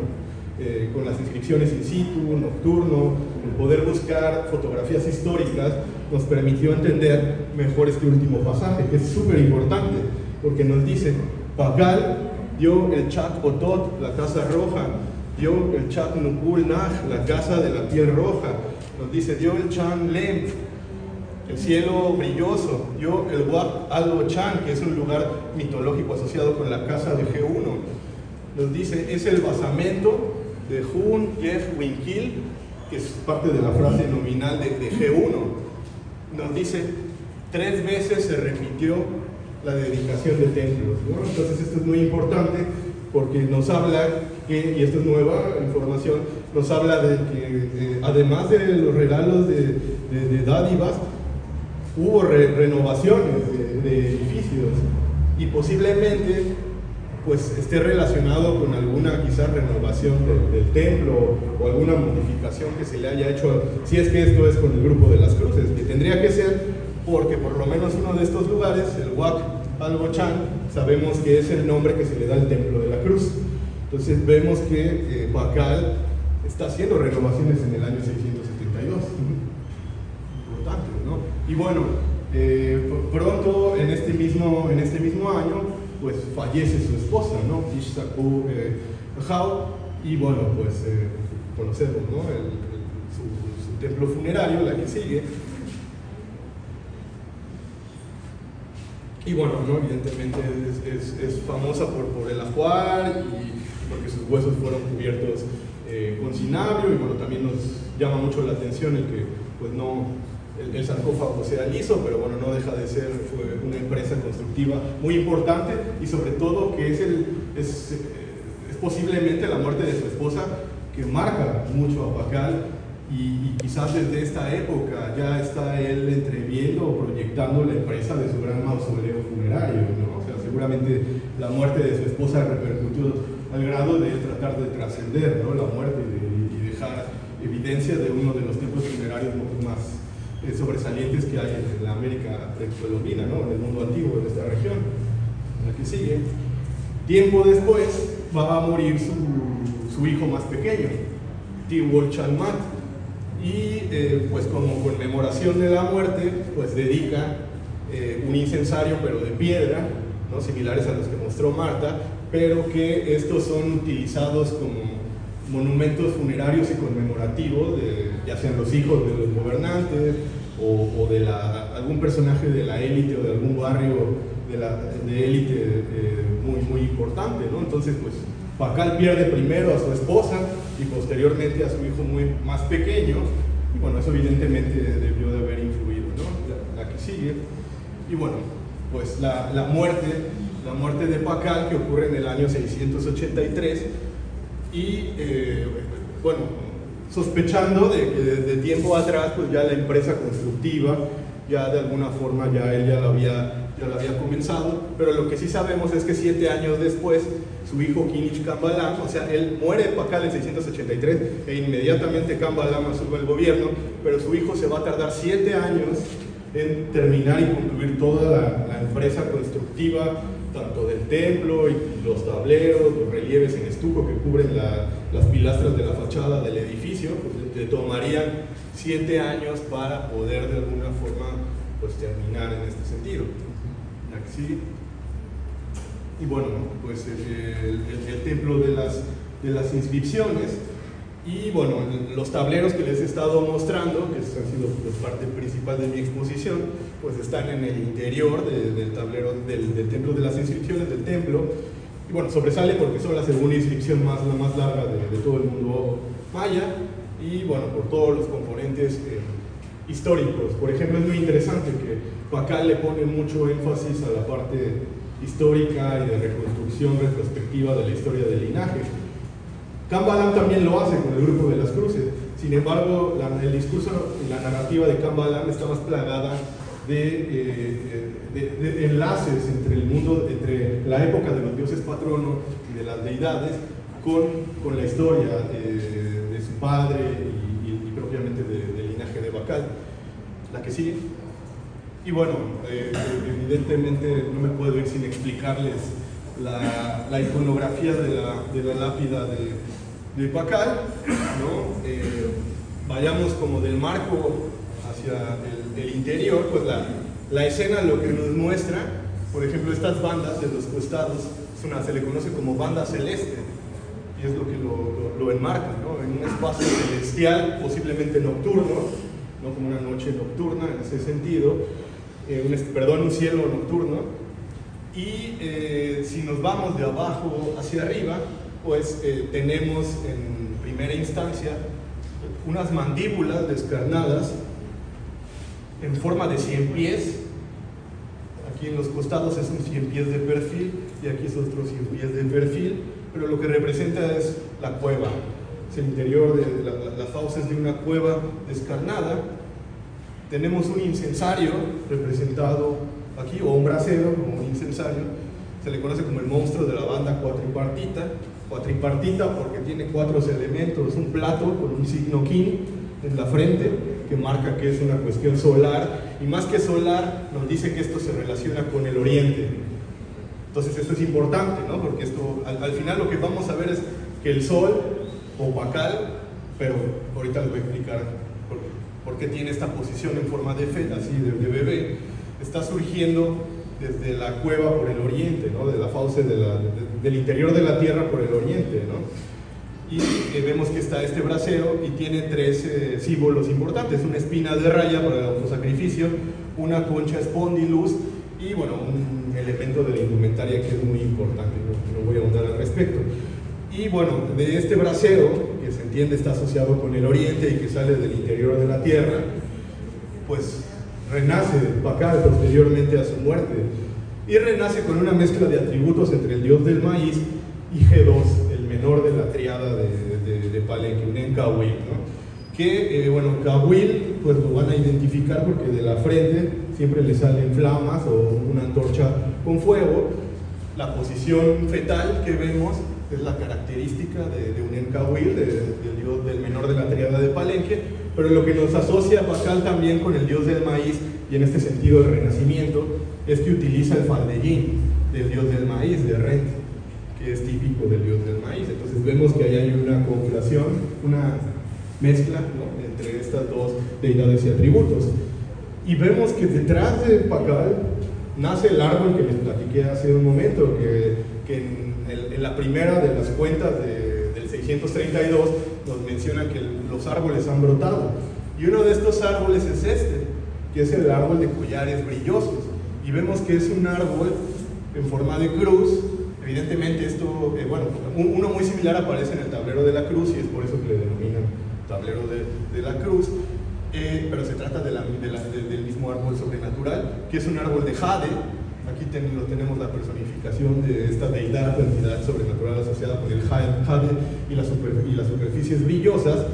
Con las inscripciones in situ, nocturno, el poder buscar fotografías históricas, nos permitió entender mejor este último pasaje, que es súper importante, porque nos dice, Pacal dio el Chat Otot, la casa roja, dio el Chat Nukul Naj, la casa de la piel roja, nos dice, dio el Chan Lem, el cielo brilloso, dio el Wak Algo Chan, que es un lugar mitológico asociado con la casa de G1, nos dice, es el basamento de Hun Yef Winkil, que es parte de la frase nominal de G1. Nos dice, 3 veces se repitió la dedicación de templos, ¿no? Entonces esto es muy importante porque nos habla que, y esto es nueva información, nos habla de que además de los regalos de dádivas, hubo renovaciones de edificios y posiblemente pues esté relacionado con alguna quizás renovación del templo o alguna modificación que se le haya hecho, si es que esto es con el grupo de las cruces, que tendría que ser porque por lo menos uno de estos lugares, el Wak Algo Chan, sabemos que es el nombre que se le da al templo de la cruz. Entonces vemos que Pacal está haciendo renovaciones en el año 672. Importante, ¿no? Y bueno, pronto en este mismo año pues fallece su esposa, ¿no? Tishsaku Hao, y bueno, pues conocemos, ¿no? Su templo funerario, la que sigue. Y bueno, ¿no? Evidentemente es famosa por el ajuar y porque sus huesos fueron cubiertos con cinabrio, y bueno, también nos llama mucho la atención el que pues no el sarcófago sea liso, pero bueno, no deja de ser una empresa constructiva muy importante, y sobre todo que es posiblemente la muerte de su esposa que marca mucho a Pacal, y quizás desde esta época ya está él entreviendo o proyectando la empresa de su gran mausoleo funerario, ¿no? O sea, seguramente la muerte de su esposa repercutió al grado de tratar de trascender, ¿no? La muerte y dejar evidencia de uno de los templos funerarios más sobresalientes que hay en la América precolombina, ¿no? En el mundo antiguo de esta región, en la que sigue. Tiempo después va a morir su hijo más pequeño, Tiwol Chalmat, y pues como conmemoración de la muerte, pues dedica un incensario, pero de piedra, ¿no? Similares a los que mostró Marta, pero que estos son utilizados como monumentos funerarios y conmemorativos de ya sean los hijos de los gobernantes o de algún personaje de la élite o de algún barrio de élite muy importante, ¿no? Entonces, pues, Pacal pierde primero a su esposa y posteriormente a su hijo más pequeño, y bueno, eso evidentemente debió de haber influido, ¿no? La que sigue. Y bueno, pues la muerte de Pacal, que ocurre en el año 683, y bueno, sospechando de que desde tiempo atrás pues ya la empresa constructiva ya de alguna forma él ya la había comenzado, pero lo que sí sabemos es que 7 años después su hijo Kinich Kambhalam, o sea, él muere Pacal en 683 e inmediatamente Kambhalam asume el gobierno, pero su hijo se va a tardar 7 años en terminar y concluir toda la empresa constructiva, tanto del templo y los tableros, los relieves en estuco que cubren las pilastras de la fachada del edificio, pues le tomarían 7 años para poder de alguna forma pues terminar en este sentido. Aquí. Y bueno, pues el templo de las inscripciones, y bueno, los tableros que les he estado mostrando, que han sido pues, parte principal de mi exposición, pues están en el interior del tablero del templo de las inscripciones del templo, y bueno, sobresale porque son la segunda inscripción la más larga de todo el mundo maya, y bueno, por todos los componentes históricos. Por ejemplo, es muy interesante que Pacal le pone mucho énfasis a la parte histórica y de reconstrucción retrospectiva de la historia del linaje. Kambhalam también lo hace con el grupo de las cruces. Sin embargo, el discurso y la narrativa de Kambhalam está más plagada de enlaces entre el mundo, entre la época de los dioses patronos y de las deidades con la historia de su padre y propiamente del linaje de Pacal. La que sigue. Y bueno, evidentemente no me puedo ir sin explicarles la iconografía de la lápida de Pacal, ¿no? Vayamos como del marco hacia el interior, pues la escena lo que nos muestra, por ejemplo, estas bandas de los costados, se le conoce como banda celeste, y es lo que lo enmarca, ¿no? En un espacio celestial, posiblemente nocturno, ¿no? Como una noche nocturna en ese sentido, un cielo nocturno. Y si nos vamos de abajo hacia arriba, pues tenemos en primera instancia unas mandíbulas descarnadas en forma de 100 pies. Aquí en los costados es un 100 pies de perfil y aquí es otro 100 pies de perfil, pero lo que representa es la cueva, es el interior de las fauces de una cueva descarnada. Tenemos un incensario representado aquí, o un brasero, como un incensario. Se le conoce como el monstruo de la banda cuatripartita porque tiene 4 elementos, un plato con un signo kin en la frente, que marca que es una cuestión solar, y más que solar, nos dice que esto se relaciona con el oriente. Entonces esto es importante, ¿no? Porque esto, al final lo que vamos a ver es que el sol, o Pacal, pero ahorita les voy a explicar por qué tiene esta posición en forma de feta, así de bebé, está surgiendo desde la cueva por el oriente, ¿no? De la fauce del interior de la tierra por el oriente, ¿no? Y vemos que está este brasero y tiene 3 símbolos importantes: una espina de raya para el autosacrificio, una concha spondylus y bueno, un elemento de la indumentaria que es muy importante, no voy a ahondar al respecto. Y bueno, de este brasero, que se entiende está asociado con el oriente y que sale del interior de la tierra, pues renace Pacal posteriormente a su muerte, y renace con una mezcla de atributos entre el dios del maíz y G2, el menor de la triada de Palenque, un Encahuil, ¿no? Que, bueno, Cahuil, pues lo van a identificar porque de la frente siempre le salen flamas o una antorcha con fuego. La posición fetal que vemos es la característica de un Encahuil, del menor de la triada de Palenque, pero lo que nos asocia a Pacal también con el dios del maíz, y en este sentido el renacimiento, es que utiliza el faldellín del dios del maíz, de Rent, que es típico del dios del maíz. Entonces vemos que ahí hay una conflación, una mezcla, ¿no? Entre estas dos deidades y atributos. Y vemos que detrás de Pacal nace el árbol que les platiqué hace un momento, que en la primera de las cuentas del 632 nos mencionan que los árboles han brotado. Y uno de estos árboles es este, que es el árbol de collares brillosos. Y vemos que es un árbol en forma de cruz. Evidentemente esto, bueno, uno muy similar aparece en el tablero de la cruz y es por eso que le denominan tablero de la cruz. Pero se trata del mismo árbol sobrenatural, que es un árbol de jade. Aquí tenemos la personificación de esta deidad, entidad sobrenatural asociada con el jade y las superficies brillosas.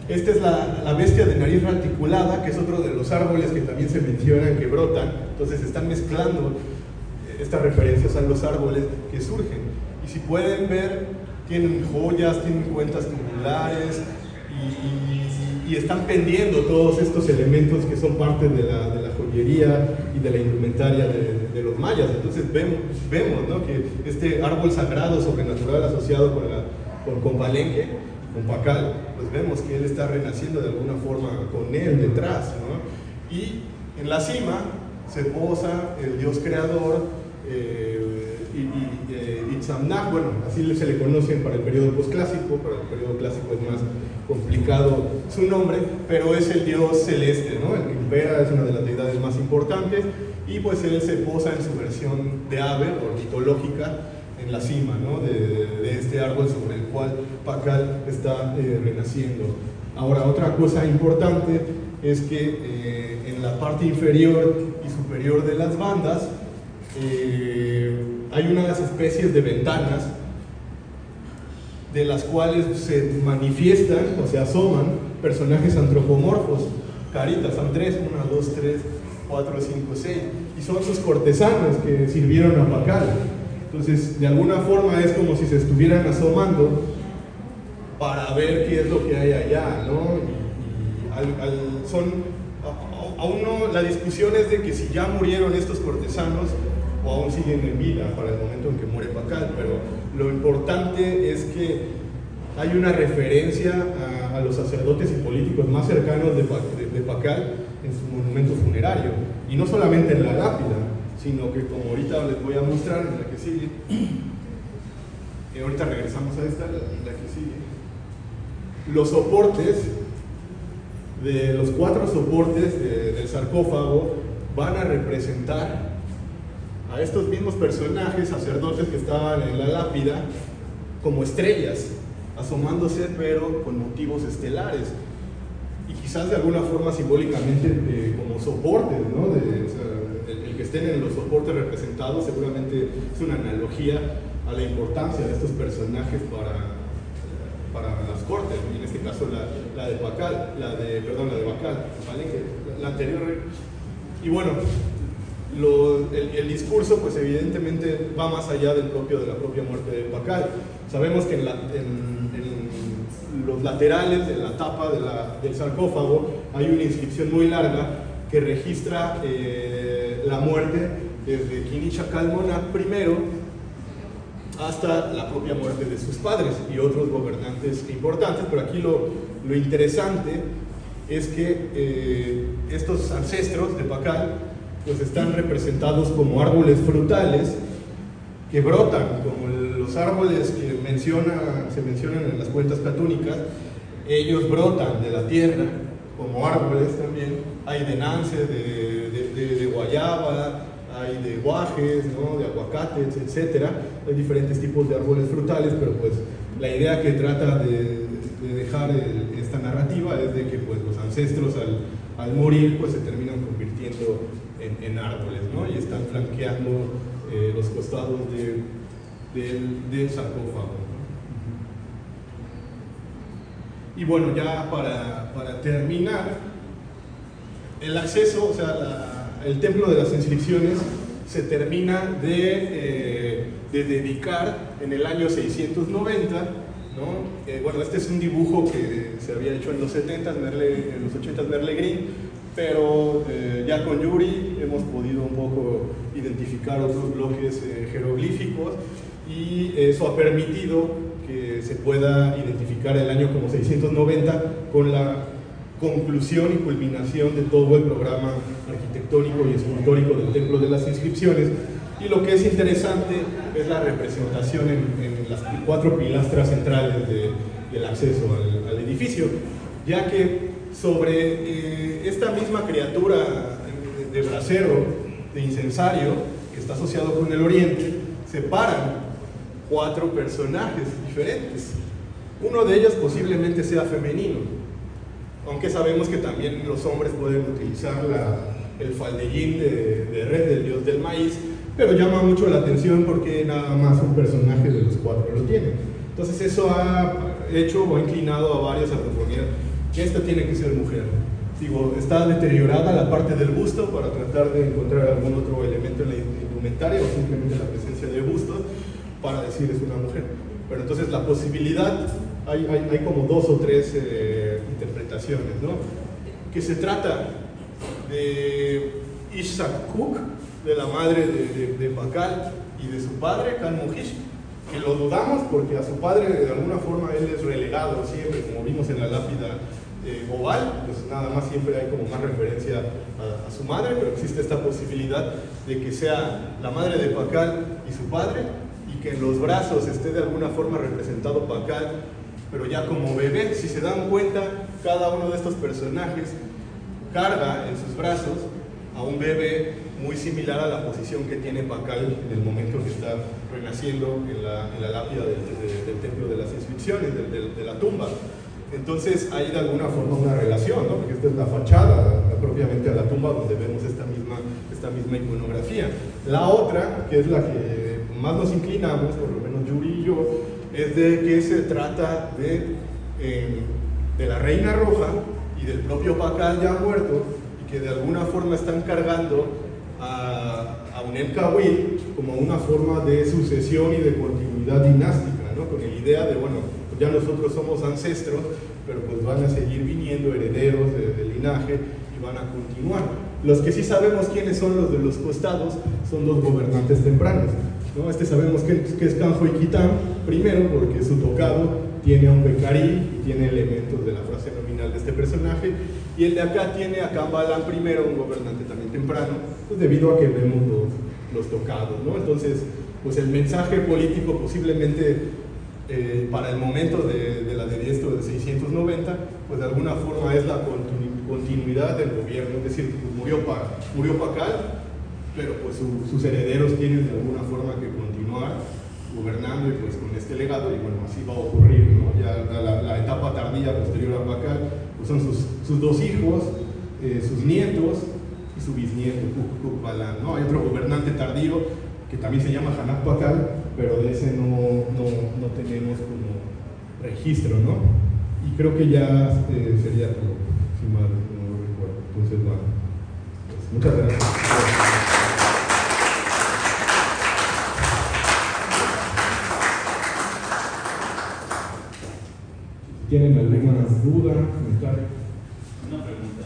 Esta es la bestia de nariz reticulada, que es otro de los árboles que también se mencionan que brotan. Entonces se están mezclando estas referencias a los árboles que surgen. Y si pueden ver, tienen joyas, tienen cuentas tubulares y están pendiendo todos estos elementos que son parte de la joyería y de la indumentaria de los mayas. Entonces vemos, ¿no?, que este árbol sagrado sobrenatural asociado con Palenque, con Pacal, pues vemos que él está renaciendo de alguna forma con él detrás, ¿no? Y en la cima se posa el dios creador, Itzamna, bueno, así se le conocen para el periodo posclásico. Para el periodo clásico es más complicado su nombre, pero es el dios celeste, ¿no?, el que impera, es una de las deidades más importantes, y pues él se posa en su versión de ave o mitológica en la cima, ¿no?, de este árbol sobre el cual Pacal está renaciendo. Ahora, otra cosa importante es que en la parte inferior y superior de las bandas hay unas especies de ventanas de las cuales se manifiestan o se asoman personajes antropomorfos, caritas, son 3, 1, 2, 3, 4, 5, 6, y son sus cortesanos que sirvieron a Pacal. Entonces, de alguna forma es como si se estuvieran asomando para ver qué es lo que hay allá, ¿no? Aún no, la discusión es de que si ya murieron estos cortesanos o aún siguen en vida para el momento en que muere Pacal, pero lo importante es que hay una referencia a los sacerdotes y políticos más cercanos de Pacal en su monumento funerario, y no solamente en la lápida, sino que, como ahorita les voy a mostrar en la que sigue, ahorita regresamos a esta, la que sigue, los soportes, de los 4 soportes del sarcófago van a representar a estos mismos personajes, sacerdotes que estaban en la lápida, como estrellas, asomándose, pero con motivos estelares, y quizás de alguna forma simbólicamente como soportes, ¿no? El que estén en los soportes representados seguramente es una analogía a la importancia de estos personajes para las cortes, y en este caso la de Pacal, la de Bacal, ¿vale? La anterior. Y bueno, el discurso pues evidentemente va más allá de la propia muerte de Pacal. Sabemos que en los laterales de la tapa del sarcófago hay una inscripción muy larga que registra la muerte desde Quinichacalmona I hasta la propia muerte de sus padres y otros gobernantes importantes. Pero aquí lo interesante es que estos ancestros de Pacal pues están representados como árboles frutales que brotan, como los árboles que se mencionan en las cuentas catónicas. Ellos brotan de la tierra como árboles también. Hay de nance, de guayaba, hay de guajes, ¿no?, de aguacates, etc. Hay diferentes tipos de árboles frutales, pero pues la idea que trata de dejar esta narrativa es de que pues los ancestros al morir pues se terminan convirtiendo en árboles, ¿no?, y están flanqueando los costados del sarcófago, ¿no? Y bueno, ya para terminar, el acceso, o sea, el templo de las inscripciones se termina de dedicar en el año 690, ¿no? Bueno, este es un dibujo que se había hecho en los 70s, en los 80s Merle Green, pero ya con Yuri hemos podido un poco identificar otros bloques jeroglíficos, y eso ha permitido que se pueda identificar el año como 690 con la conclusión y culminación de todo el programa arquitectónico y escultórico del Templo de las Inscripciones. Y lo que es interesante es la representación en las 4 pilastras centrales del acceso al edificio, ya que sobre esta misma criatura de brasero, de incensario, que está asociado con el oriente, se paran 4 personajes diferentes. Uno de ellos posiblemente sea femenino, aunque sabemos que también los hombres pueden utilizar el faldellín de red del dios del maíz, pero llama mucho la atención porque nada más un personaje de los 4 lo tiene. Entonces eso ha hecho o ha inclinado a varios a proponer que esta tiene que ser mujer. Digo, está deteriorada la parte del busto para tratar de encontrar algún otro elemento en la indumentaria o simplemente la presencia de bustos para decir es una mujer. Pero entonces la posibilidad, hay como 2 o 3 interpretaciones, ¿no? Que se trata de Ishak-Kuk, de la madre de Pakal y de su padre, Kan-Mujish, que lo dudamos porque a su padre de alguna forma él es relegado siempre, como vimos en la lápida oval, pues nada más siempre hay como más referencia a su madre, pero existe esta posibilidad de que sea la madre de Pakal y su padre, y que en los brazos esté de alguna forma representado Pakal, pero ya como bebé. Si se dan cuenta, cada uno de estos personajes carga en sus brazos a un bebé muy similar a la posición que tiene Pakal en el momento que está renaciendo en la lápida del templo de las inscripciones, de la tumba. Entonces hay de alguna forma una relación, ¿no? Porque esta es la fachada propiamente a la tumba donde vemos esta misma iconografía. La otra, que es la que más nos inclinamos, por lo menos Yuri y yo, es de que se trata de la Reina Roja y del propio Pakal ya muerto, y que de alguna forma están cargando a Unem-Kawil como una forma de sucesión y de continuidad dinástica, ¿no? Con la idea de, bueno, ya nosotros somos ancestros, pero pues van a seguir viniendo herederos del linaje y van a continuar. Los que sí sabemos quiénes son los de los costados son los gobernantes tempranos, ¿no? Sabemos que es Kanjo Iquitam, primero porque su tocado tiene a un Becarí, tiene elementos de la frase nominal de este personaje, y el de acá tiene a Kambalan primero, un gobernante también temprano, pues debido a que vemos los tocados, ¿no? Entonces, pues el mensaje político posiblemente para el momento de la de esto de 690, pues de alguna forma es la continuidad del gobierno, es decir, murió Pakal, pero pues sus herederos tienen de alguna forma que continuar gobernando y pues con este legado, y bueno, así va a ocurrir, ¿no? Ya la etapa tardía posterior a Pakal, pues son sus 2 hijos, sus nietos y su bisnieto, Kukbalan, ¿no? Hay otro gobernante tardío que también se llama Hanap Pakal, pero de ese no tenemos como registro, ¿no? Y creo que ya sería todo, si mal no recuerdo. Entonces, bueno, pues, muchas gracias. ¿Tienen alguna duda, comentario? Una pregunta.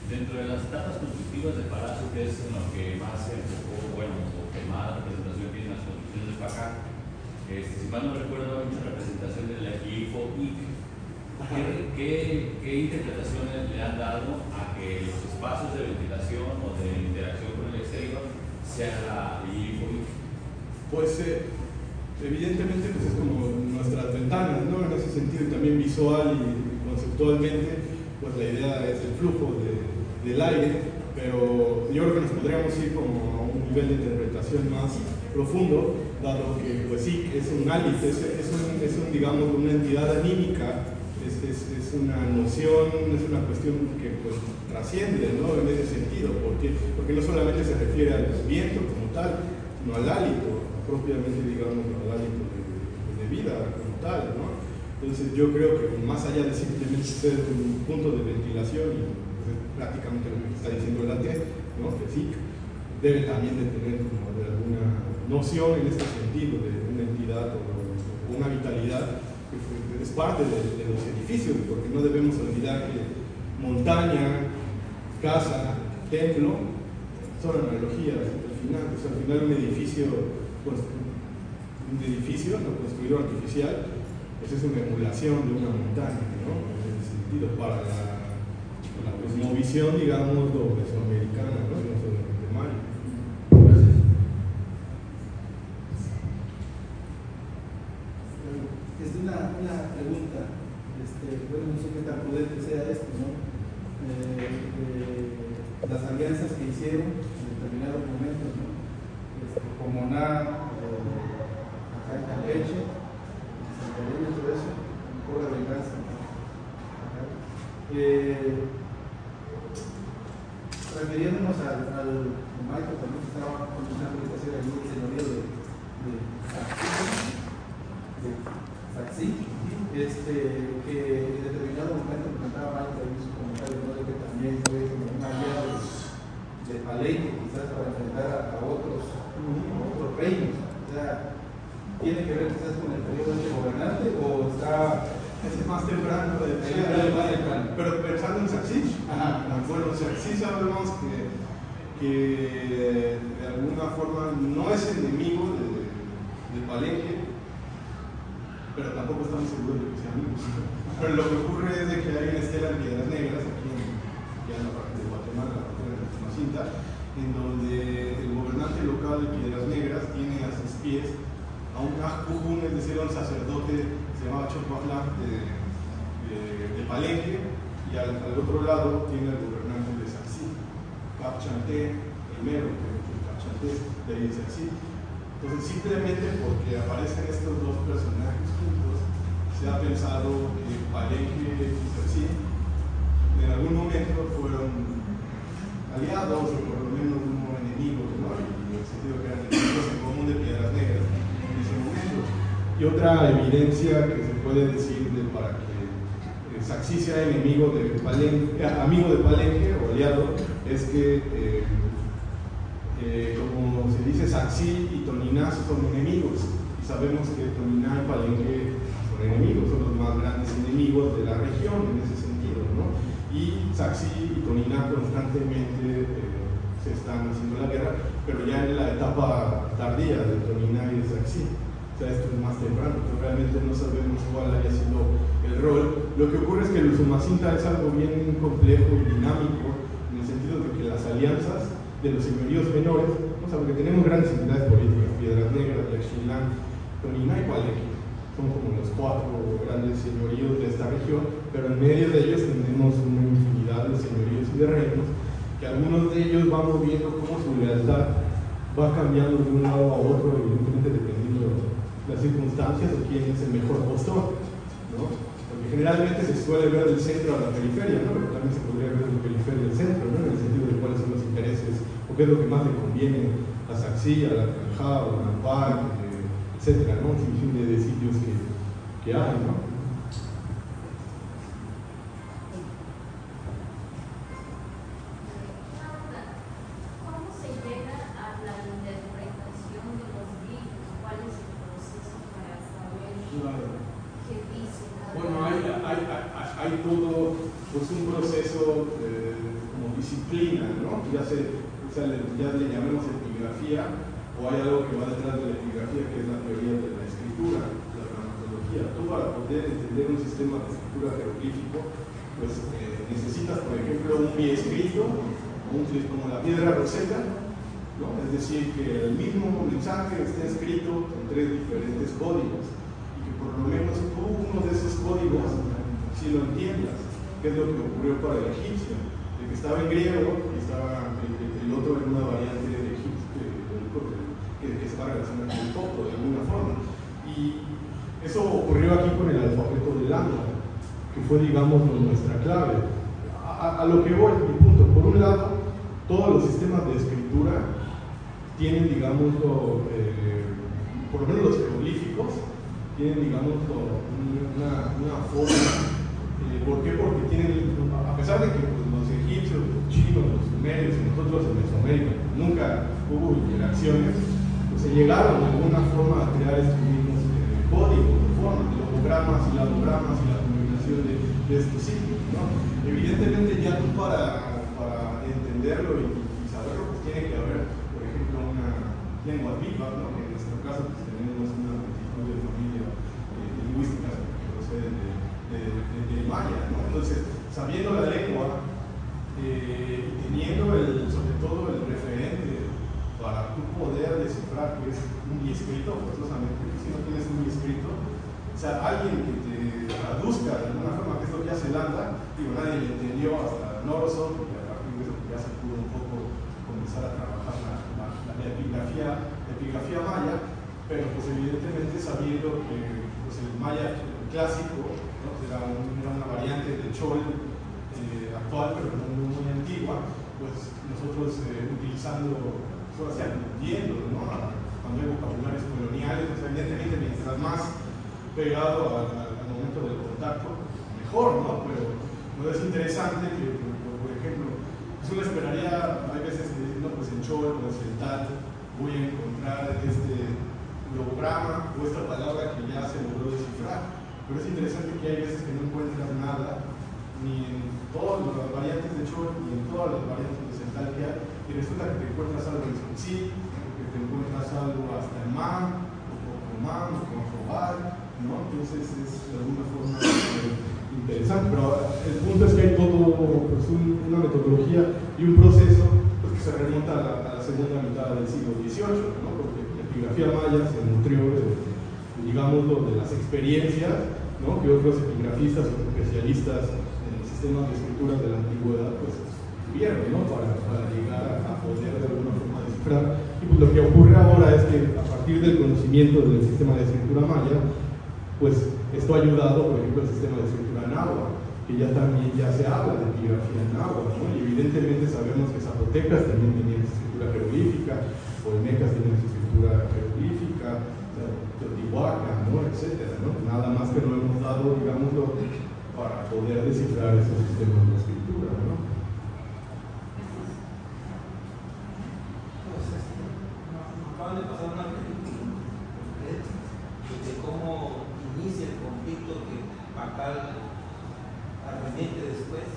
Dentro de las etapas constructivas de Palacio, que es en lo que más se enfocó, bueno, o que más representación tiene las construcciones de Pacá, si mal no recuerdo, hay mucha representación del glifo IC. ¿Qué interpretaciones le han dado a que los espacios de ventilación o de interacción con el exterior sea el glifo IC? Pues evidentemente pues es como nuestras ventanas, ¿no? En ese sentido también visual y conceptualmente, pues la idea es el flujo del aire, pero yo creo que nos podríamos ir como a un nivel de interpretación más profundo, dado que pues sí, es un álit, es un, digamos, una entidad anímica, es una noción, es una cuestión que pues trasciende, ¿no? En ese sentido, porque no solamente se refiere al viento como tal, sino al hálito, propiamente digamos, al hálito de vida como tal, ¿no? Entonces yo creo que más allá de simplemente ser un punto de ventilación, y pues, prácticamente lo que está diciendo la T, ¿no? Que sí, debe también de tener como de alguna noción en este sentido de una entidad o una vitalidad que es parte de los edificios, porque no debemos olvidar que montaña, casa, templo son analogías al final. Pues, al final un edificio no construido artificial, pues es una emulación de una montaña, ¿no? En ese sentido, para la cosmovisión, digamos, mesoamericana, ¿no? No solamente Mario. Gracias. Es una pregunta. Comoná, Leche, todo eso, por la venganza. Refiriéndonos al Michael también que estaba comentando que hacer ahí el señorío de Saxí, que en determinado momento comentaba Michael en su comentario, ¿no? De que también fue como una guía de Palenque, quizás para enfrentar a otros reinos. O sea, ¿tiene que ver quizás con el periodo de gobernante o está más temprano? Pero pensando en Saxí, bueno, Saxí sabemos que de alguna forma no es enemigo de Palenque, pero tampoco estamos seguros de que sean amigos. Pero lo que ocurre es de que hay una estela en Piedras Negras, aquí en la parte de Guatemala, la parte de la Tumacinta, en donde el gobernante local de Piedras Negras tiene a sus pies a un Ajujún, es decir, a un sacerdote que se llamaba Chocoatlán de Palenque, y al otro lado tiene al gobernante de Saxí, Capchanté, primero, que es Capchanté de ahí de Saxí. Entonces, simplemente porque aparecen estos dos personajes juntos, se ha pensado que Palenque y Saxí en algún momento fueron aliados o por lo menos no enemigos, ¿no? Y en el sentido que eran enemigos en común de Piedras Negras en ese momento. Y otra evidencia que se puede decir para que Saxí sea enemigo de Palenque, amigo de Palenque o aliado, es que como se dice, Saxí y Toniná son enemigos, y sabemos que Toniná y Palenque son enemigos, son los más grandes enemigos de la región en ese sentido, ¿no? Y Saxí y Toniná constantemente se están haciendo la guerra, pero ya en la etapa tardía de Toniná y de Saxí. O sea, esto es más temprano, pero realmente no sabemos cuál haya sido el rol. Lo que ocurre es que el Usumacinta es algo bien complejo y dinámico, en el sentido de que las alianzas de los señoríos menores, o sea, porque tenemos grandes entidades políticas, Piedras Negras, Yaxchilán, Toniná y Palenque, son como los 4 grandes señoríos de esta región, pero en medio de ellos tenemos una infinidad de señoríos y de reinos, que algunos de ellos van moviendo cómo su lealtad va cambiando de un lado a otro, evidentemente dependiendo de las circunstancias o quién es el mejor postor, ¿no? Porque generalmente se suele ver del centro a la periferia, ¿no? Pero también se podría ver de la periferia al centro, ¿no? En el sentido de cuáles son los intereses o qué es lo que más le conviene a Saxí, a la Tranja, a la Nampar, etcétera, ¿no? Un sinfín de sitios que hay, ¿no? Hay todo pues, un proceso como disciplina, ¿no? Ya le llamemos epigrafía, o hay algo que va detrás de la epigrafía, que es la teoría de la escritura, la gramatología. Tú, para poder entender un sistema de escritura jeroglífico, pues necesitas, por ejemplo, un escrito, como la piedra Rosetta, ¿no? Es decir, que el mismo mensaje esté escrito en 3 diferentes códigos, y que por lo menos tú uno de esos códigos si lo entiendas, que es lo que ocurrió para el egipcio, el que estaba en griego y estaba el otro en una variante de egipcio que está relacionado con el copto de alguna forma. Y eso ocurrió aquí con el alfabeto de Lambda, que fue, digamos, nuestra clave. A lo que voy, mi punto, por un lado, todos los sistemas de escritura tienen, digamos, por lo menos los jeroglíficos, tienen, digamos, una forma. ¿Por qué? Porque tienen, a pesar de que pues, los egipcios, los chinos, los sumerios y nosotros en Mesoamérica nunca hubo interacciones, pues se llegaron de alguna forma a crear estos mismos códigos, formas, de logogramas y ladogramas y la combinación de estos sitios, ¿no? Evidentemente ya tú para entenderlo y saberlo, pues tiene que haber, por ejemplo, una lengua viva, ¿no? Que en nuestro caso pues, tenemos una multitud de familias lingüísticas que proceden de Maya, ¿no? Entonces, sabiendo la lengua y teniendo sobre todo el referente para tú poder descifrar que es un escrito, forzosamente, porque si no tienes un escrito, o sea, alguien que te traduzca de alguna forma qué es lo que hace Lambda, digo, nadie le entendió hasta Noroson, porque a partir de eso ya se pudo un poco comenzar a trabajar la epigrafía epigrafía maya, pero pues evidentemente sabiendo que pues, el maya clásico, ¿no? era una variante del chol actual, pero no muy antigua, pues nosotros utilizando, solo así aprendiendo, ¿no? Cuando hay vocabularios coloniales, pues, evidentemente mientras más pegado al momento del contacto, mejor, ¿no? Pero no es interesante que, por ejemplo, pues uno esperaría, hay veces que dicen, no, pues en chol, pues en tal, voy a encontrar este logograma o esta palabra que ya se logró descifrar. Pero es interesante que hay veces que no encuentras nada, ni en todas las variantes de chol, ni en todas las variantes de central que hay, y resulta que te encuentras algo en Tzotzil, que te encuentras algo hasta en man, o con man, o con robar, ¿no? Entonces es de alguna forma interesante, pero el punto es que hay todo pues, una metodología y un proceso pues, que se remonta a la segunda mitad del siglo XVIII, ¿no? Porque la epigrafía maya se nutrió digámoslo, de las experiencias, ¿no? Que otros epigrafistas o especialistas en el sistema de escrituras de la antigüedad pues tuvieron, ¿no? Para llegar a poder de alguna forma descifrar. Y pues lo que ocurre ahora es que a partir del conocimiento del sistema de escritura maya, pues esto ha ayudado, por ejemplo, al sistema de escritura náhuatl, que ya también se habla de epigrafía náhuatl, ¿no? Y evidentemente sabemos que zapotecas también tenían escritura jeroglífica, olmecas tenían su escritura jeroglífica, Teotihuacán, ¿no? Etcétera, ¿no? Nada más que no hemos dado, digámoslo, para poder descifrar esos sistemas de escritura, ¿no? Pues acaban de pasar una película de cómo inicia el conflicto que Pacal arremete después.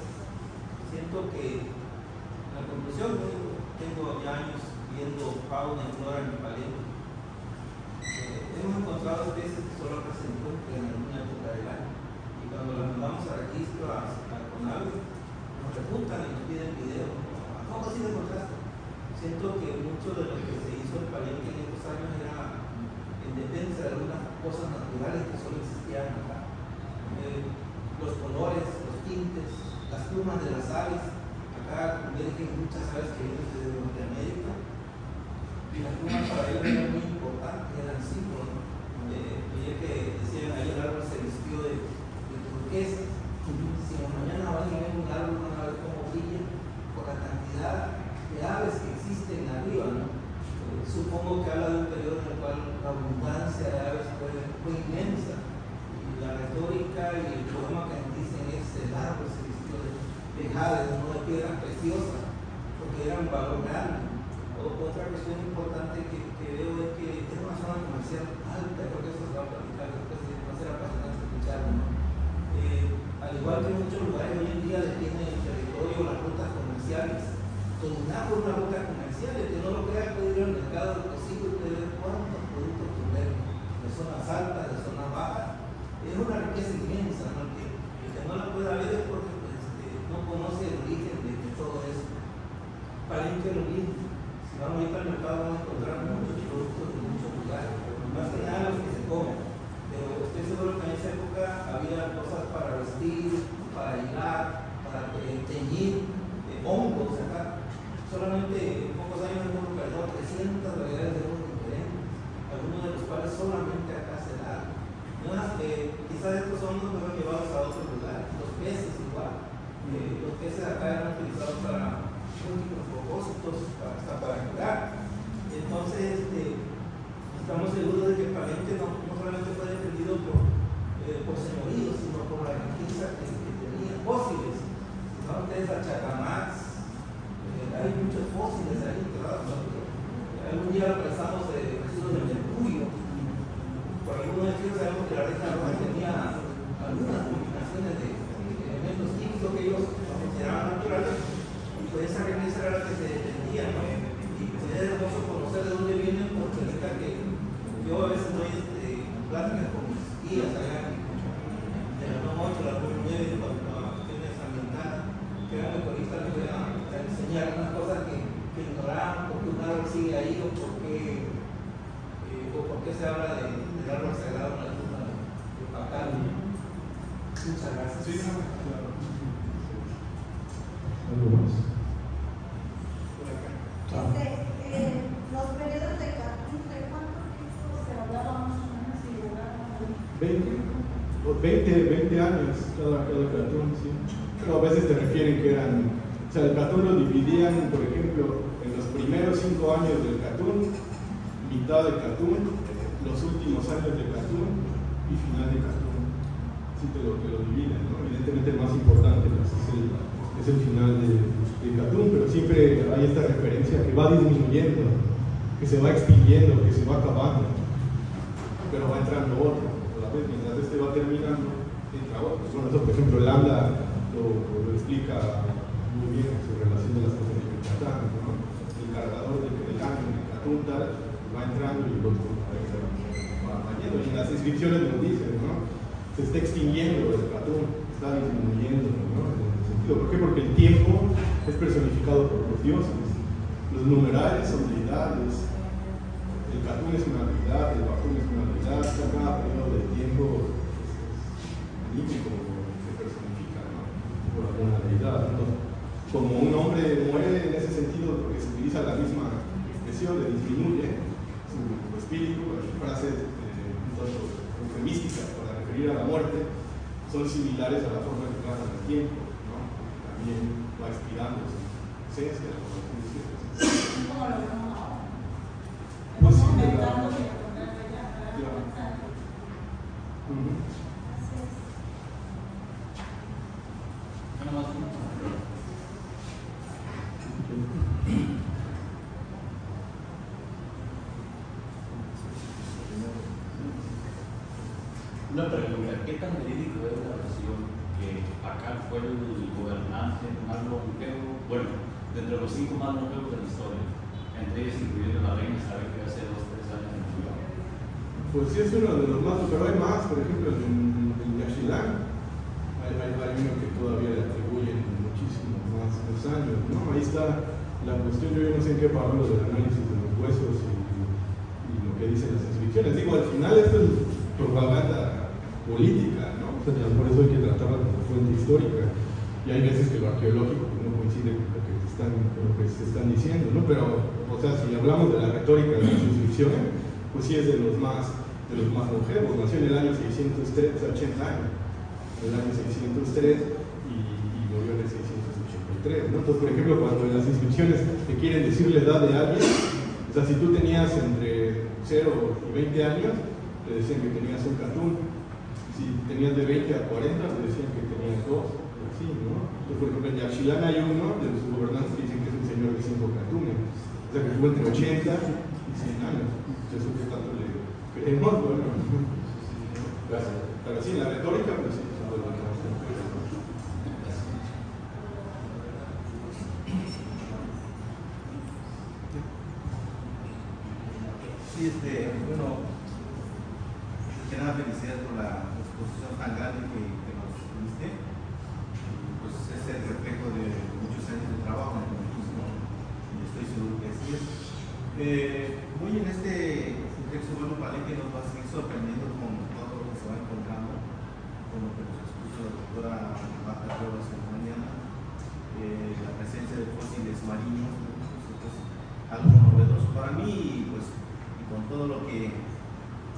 Siento que la conclusión, tengo ya años viendo fauna y flora en mi paleto. Hemos encontrado especies que solo se encuentran en alguna época del año, y cuando las mandamos a registro a CONAVE nos repuntan y nos piden video. ¿Cómo así lo encontraste? Siento que mucho de lo que se hizo en Palenque en estos años era en defensa de algunas cosas naturales que solo existían acá. Los colores, los tintes, las plumas de las aves. Acá convergen muchas aves que vienen desde Norteamérica, y las plumas para ellos eran muy importantes, eran símbolos. Que decían ahí el árbol se vistió de turquesa. Si mañana van a ver un árbol, van a ver cómo brilla por la cantidad de aves que existen arriba, ¿no? Supongo que habla de un periodo en el cual la abundancia de aves fue inmensa, y la retórica y el poema que dicen es el árbol se vistió de jade, no de piedras preciosas, porque eran valor grande. Otra cuestión importante que veo es que es una zona comercial alta, creo que eso se va a platicar, creo que va a ser apasionante escucharlo, ¿no? Al igual que en muchos lugares hoy en día detienen el territorio las rutas comerciales, dominado por una ruta comercial, el que no lo crea puede ir al mercado del cocido y puede ver cuántos productos comer, de zonas altas, de zonas bajas. Es una riqueza inmensa, ¿no? El que no la pueda ver es porque pues, no conoce el origen de todo eso. Palenque lo mismo. Si vamos a ir al mercado vamos a encontrar muchos productos de muchos lugares, más que nada los que se comen. Pero estoy seguro que en esa época había cosas para vestir, para hilar, para teñir, hongos acá. Solamente en pocos años hemos localizado 300 variedades de hongos diferentes, algunos de los cuales solamente acá se dan. Quizás estos hongos fueron llevados a otros lugares. Los peces igual. Los peces acá eran utilizados para múltiples propósitos, hasta para curar. Entonces, estamos seguros de que Palenque no solamente fue defendido por señoríos, sino por la riqueza que tenía fósiles. Si no, ustedes a Chacamax, hay muchos fósiles ahí enterrados. Algún día lo pensamos de residuos de mercurio. Por algunos estilos sabemos que la reina roja tenía algunas combinaciones de elementos químicos que ellos consideraban naturales, y pues esa riqueza era la que se defendía, ¿no? Y pues es hermoso conocer de dónde vienen, porque ahorita que yo a veces doy pláticas con mis guías allá en la NOM 8, la NOM 9, cuando cuestiones ambientales, que eran economistas, les voy a enseñar unas cosas que ignoraban, por qué un árbol sigue ahí, o por qué se habla del árbol sagrado en la tumba de Pacal. Muchas gracias. Sí, claro. ¿Algo más? Los periodos de 20 años cada Catún, sí. Pero a veces te refieren que eran, o sea, el Catún lo dividían, por ejemplo, en los primeros 5 años del Catún, mitad de Catún, los últimos años de Catún y final de Catún. Sí, te lo dividen, ¿no? Evidentemente el más importante es el final de Catún, pero siempre hay esta referencia que va disminuyendo, que se va extinguiendo, que se va acabando, pero va entrando otro. Mientras este va terminando, entra otro. Bueno, eso, por ejemplo, Landa lo explica muy bien en su relación de las cosas de Yucatán, ¿no? El cargador del año de Catún tal va entrando y el otro va yendo. Y en las inscripciones nos dicen, ¿no? Se está extinguiendo el Catún, está disminuyendo, ¿no? En ese sentido. ¿Por qué? Porque el tiempo es personificado por los dioses. Los numerales son deidades. El Catún es una deidad, el Bacún es una deidad, cada periodo de tiempo límite como se personifica, ¿no? Por alguna deidad. Entonces, como un hombre muere en ese sentido porque se utiliza la misma expresión, le disminuye su espíritu, las frases un tanto eufemísticas para referir a la muerte son similares a la forma que tratan el tiempo, ¿no? También va expirando su esencia, como ¿Cómo lo vemos ahora? pues sí, Aumentando de y ponerle ya avanzando. Así es. Nada más. Una pregunta, ¿qué tan verídico es la versión que Pacal fue el gobernante más longevo, bueno, de entre los 5 más longevos de la historia, entre ellos incluyendo la reina Isabel, que hace 2 o 3 años murió? Pues sí, es uno de los más, pero hay más, por ejemplo, en Yaxchilán hay uno que todavía le atribuyen muchísimos más años, ¿no? Ahí está la cuestión, yo no sé en qué paró lo del análisis de los huesos y lo que dicen las inscripciones. Digo, al final esto es propaganda política, ¿no? O sea, por eso hay que tratarla como fuente histórica. Y hay veces que lo arqueológico no coincide con lo que se están diciendo, ¿no? Pero, o sea, si hablamos de la retórica de las inscripciones, pues sí es de los más longevos. Nació en el año 603, o sea, 80 años, en el año 603 y murió en el 683, ¿no? Entonces, por ejemplo, cuando en las inscripciones te quieren decir la edad de alguien, o sea, si tú tenías entre 0 y 20 años, te decían que tenías un Catún. Si tenías de 20 a 40, te decían que tenías 2, así, ¿no? Entonces, por ejemplo, en Yaxchilán hay uno de sus gobernantes que dicen que es un señor de 5 Catunes, o sea, que estuvo entre 80 y 100 años. Eso que tanto le creemos, bueno. Gracias. Pero sí, la retórica, pues sí. Sí, bueno, que nada, felicidades por la exposición tan grande que nos diste. Pues es el reflejo de muchos años de trabajo en el comunismo, y estoy seguro que así es. Muy en este contexto, bueno, Palenque nos va a seguir sorprendiendo con todo lo que se va encontrando, con lo que nos expuso la doctora Marta Cuevas en la mañana, la presencia de fósiles marinos, pues, algo novedoso para mí, pues, y con todo lo que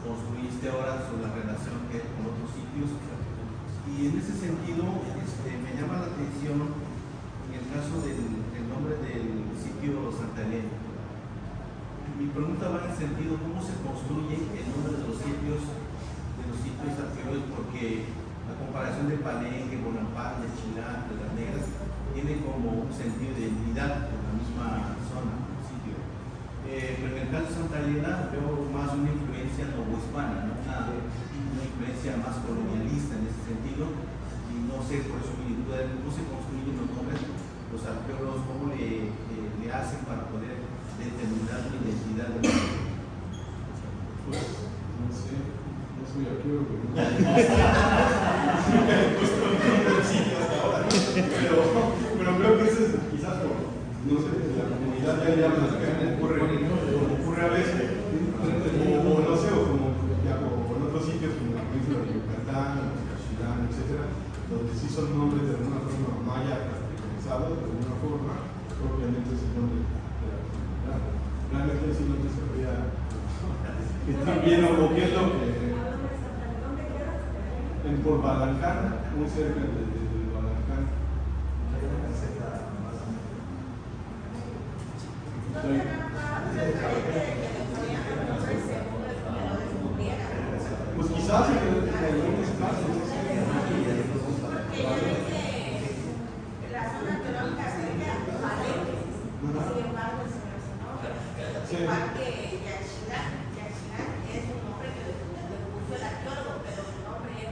construiste ahora sobre la relación que hay con otros sitios. Y en ese sentido, me llama la atención en el caso del nombre del sitio Santa Elena. Mi pregunta va en el sentido cómo se construye el nombre de los sitios arqueológicos, porque la comparación de Palenque, Bonaparte, Chilán, de Las Negras, tiene como un sentido de identidad en la misma zona, el sitio. Pero en el caso de Santa Elena veo más una influencia novohispana, ¿no? Una influencia más colonialista en ese sentido, y no sé por eso mi duda es cómo se construyen los nombres, los arqueólogos, cómo le hacen para poder determinar la identidad de los pues, no sé, no soy arqueólogo. Pero creo que eso es quizás por, no sé, la comunidad ya llama ocurre a veces, o no sé, o como en otros sitios como la península de Yucatán, Yaxchilán, etc., donde sí son nombres de alguna forma maya castellanizados, de alguna forma, propiamente es el nombre de la comunidad. Realmente sí no te sabría que está bien o qué es lo que... por Balancán, muy cerca de Balancán. Pues quizás en algunos casos. La zona arqueológica sería Palenque, sin embargo se mencionó el parque Yaxchilán es un nombre que le puso el arqueólogo, pero su nombre es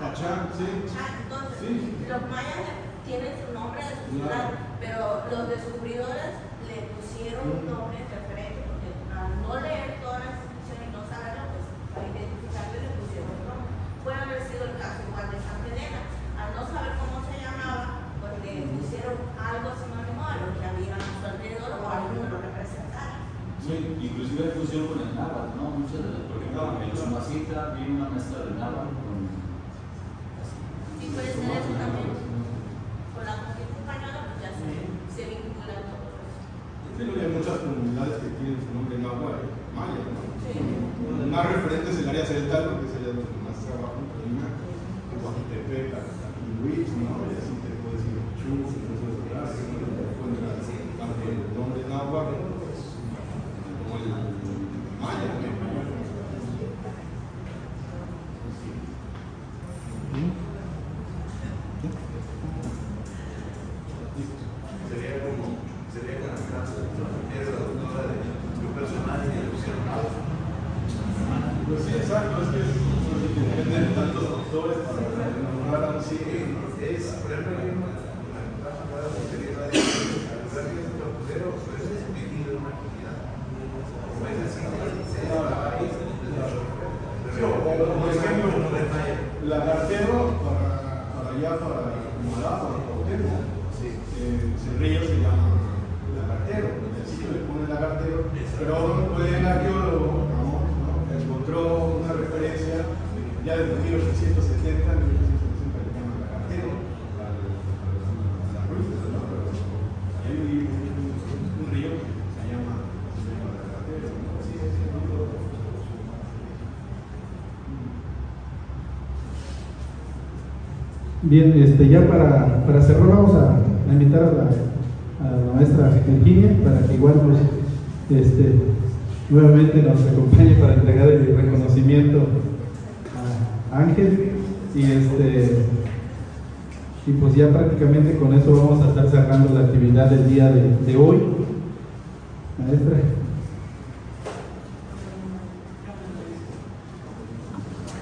Pachán, sí. Entonces, Sí. los mayas tienen su nombre de su ciudad, pero los descubridores le pusieron un nombre diferente, porque al no leer todas las inscripciones y no saberlo, pues para identificarlo le pusieron un nombre. Puede haber sido el caso igual de San Pedena, al no saber cómo se llamaba, pues le pusieron algo sinónimo a lo que había a su alrededor o algo que lo representara. Sí, inclusive hay fusión con el náhuatl, ¿no? Muchas de las, por ejemplo, en el Sumacita viene una mezcla de náhuatl con... Sí, puede ser eso también. Con la conquista española, pues ya se vincula todo eso. Sí, hay muchas comunidades que tienen su nombre en agua maya, ¿no? Sí. Más referente es el área central, porque es allá donde más trabajo en Colima, en Guajitepec, Luis, ¿no? Y así te puedes ir a Chus, en esos lugares, donde te encuentras tanto el nombre en agua como el maya, ¿no? Sería con el caso de la doctora de su personaje y le pusieron algo. Pues sí, exacto, es que depende de tantos doctores para nombrar a un sitio. Es, por ejemplo, hay una que sería la de el tortudero, pero eso es vivir en una comunidad. Como es decir, Por ejemplo, Lagartero para allá, para Comalá, para Cuauhtémoc, el río se llama Lagartero, el sitio le pone Lagartero, pero el arqueólogo encontró una referencia ya desde 1870, le llaman Lagartero a las ruinas, ¿no? Pero hay un río que se llama Lagartero, ¿no? Bien, ya para cerrar vamos a invitar a la maestra Virginia para que igual nuevamente nos acompañe para entregar el reconocimiento a Ángel y pues ya prácticamente con eso vamos a estar cerrando la actividad del día de hoy. Maestra.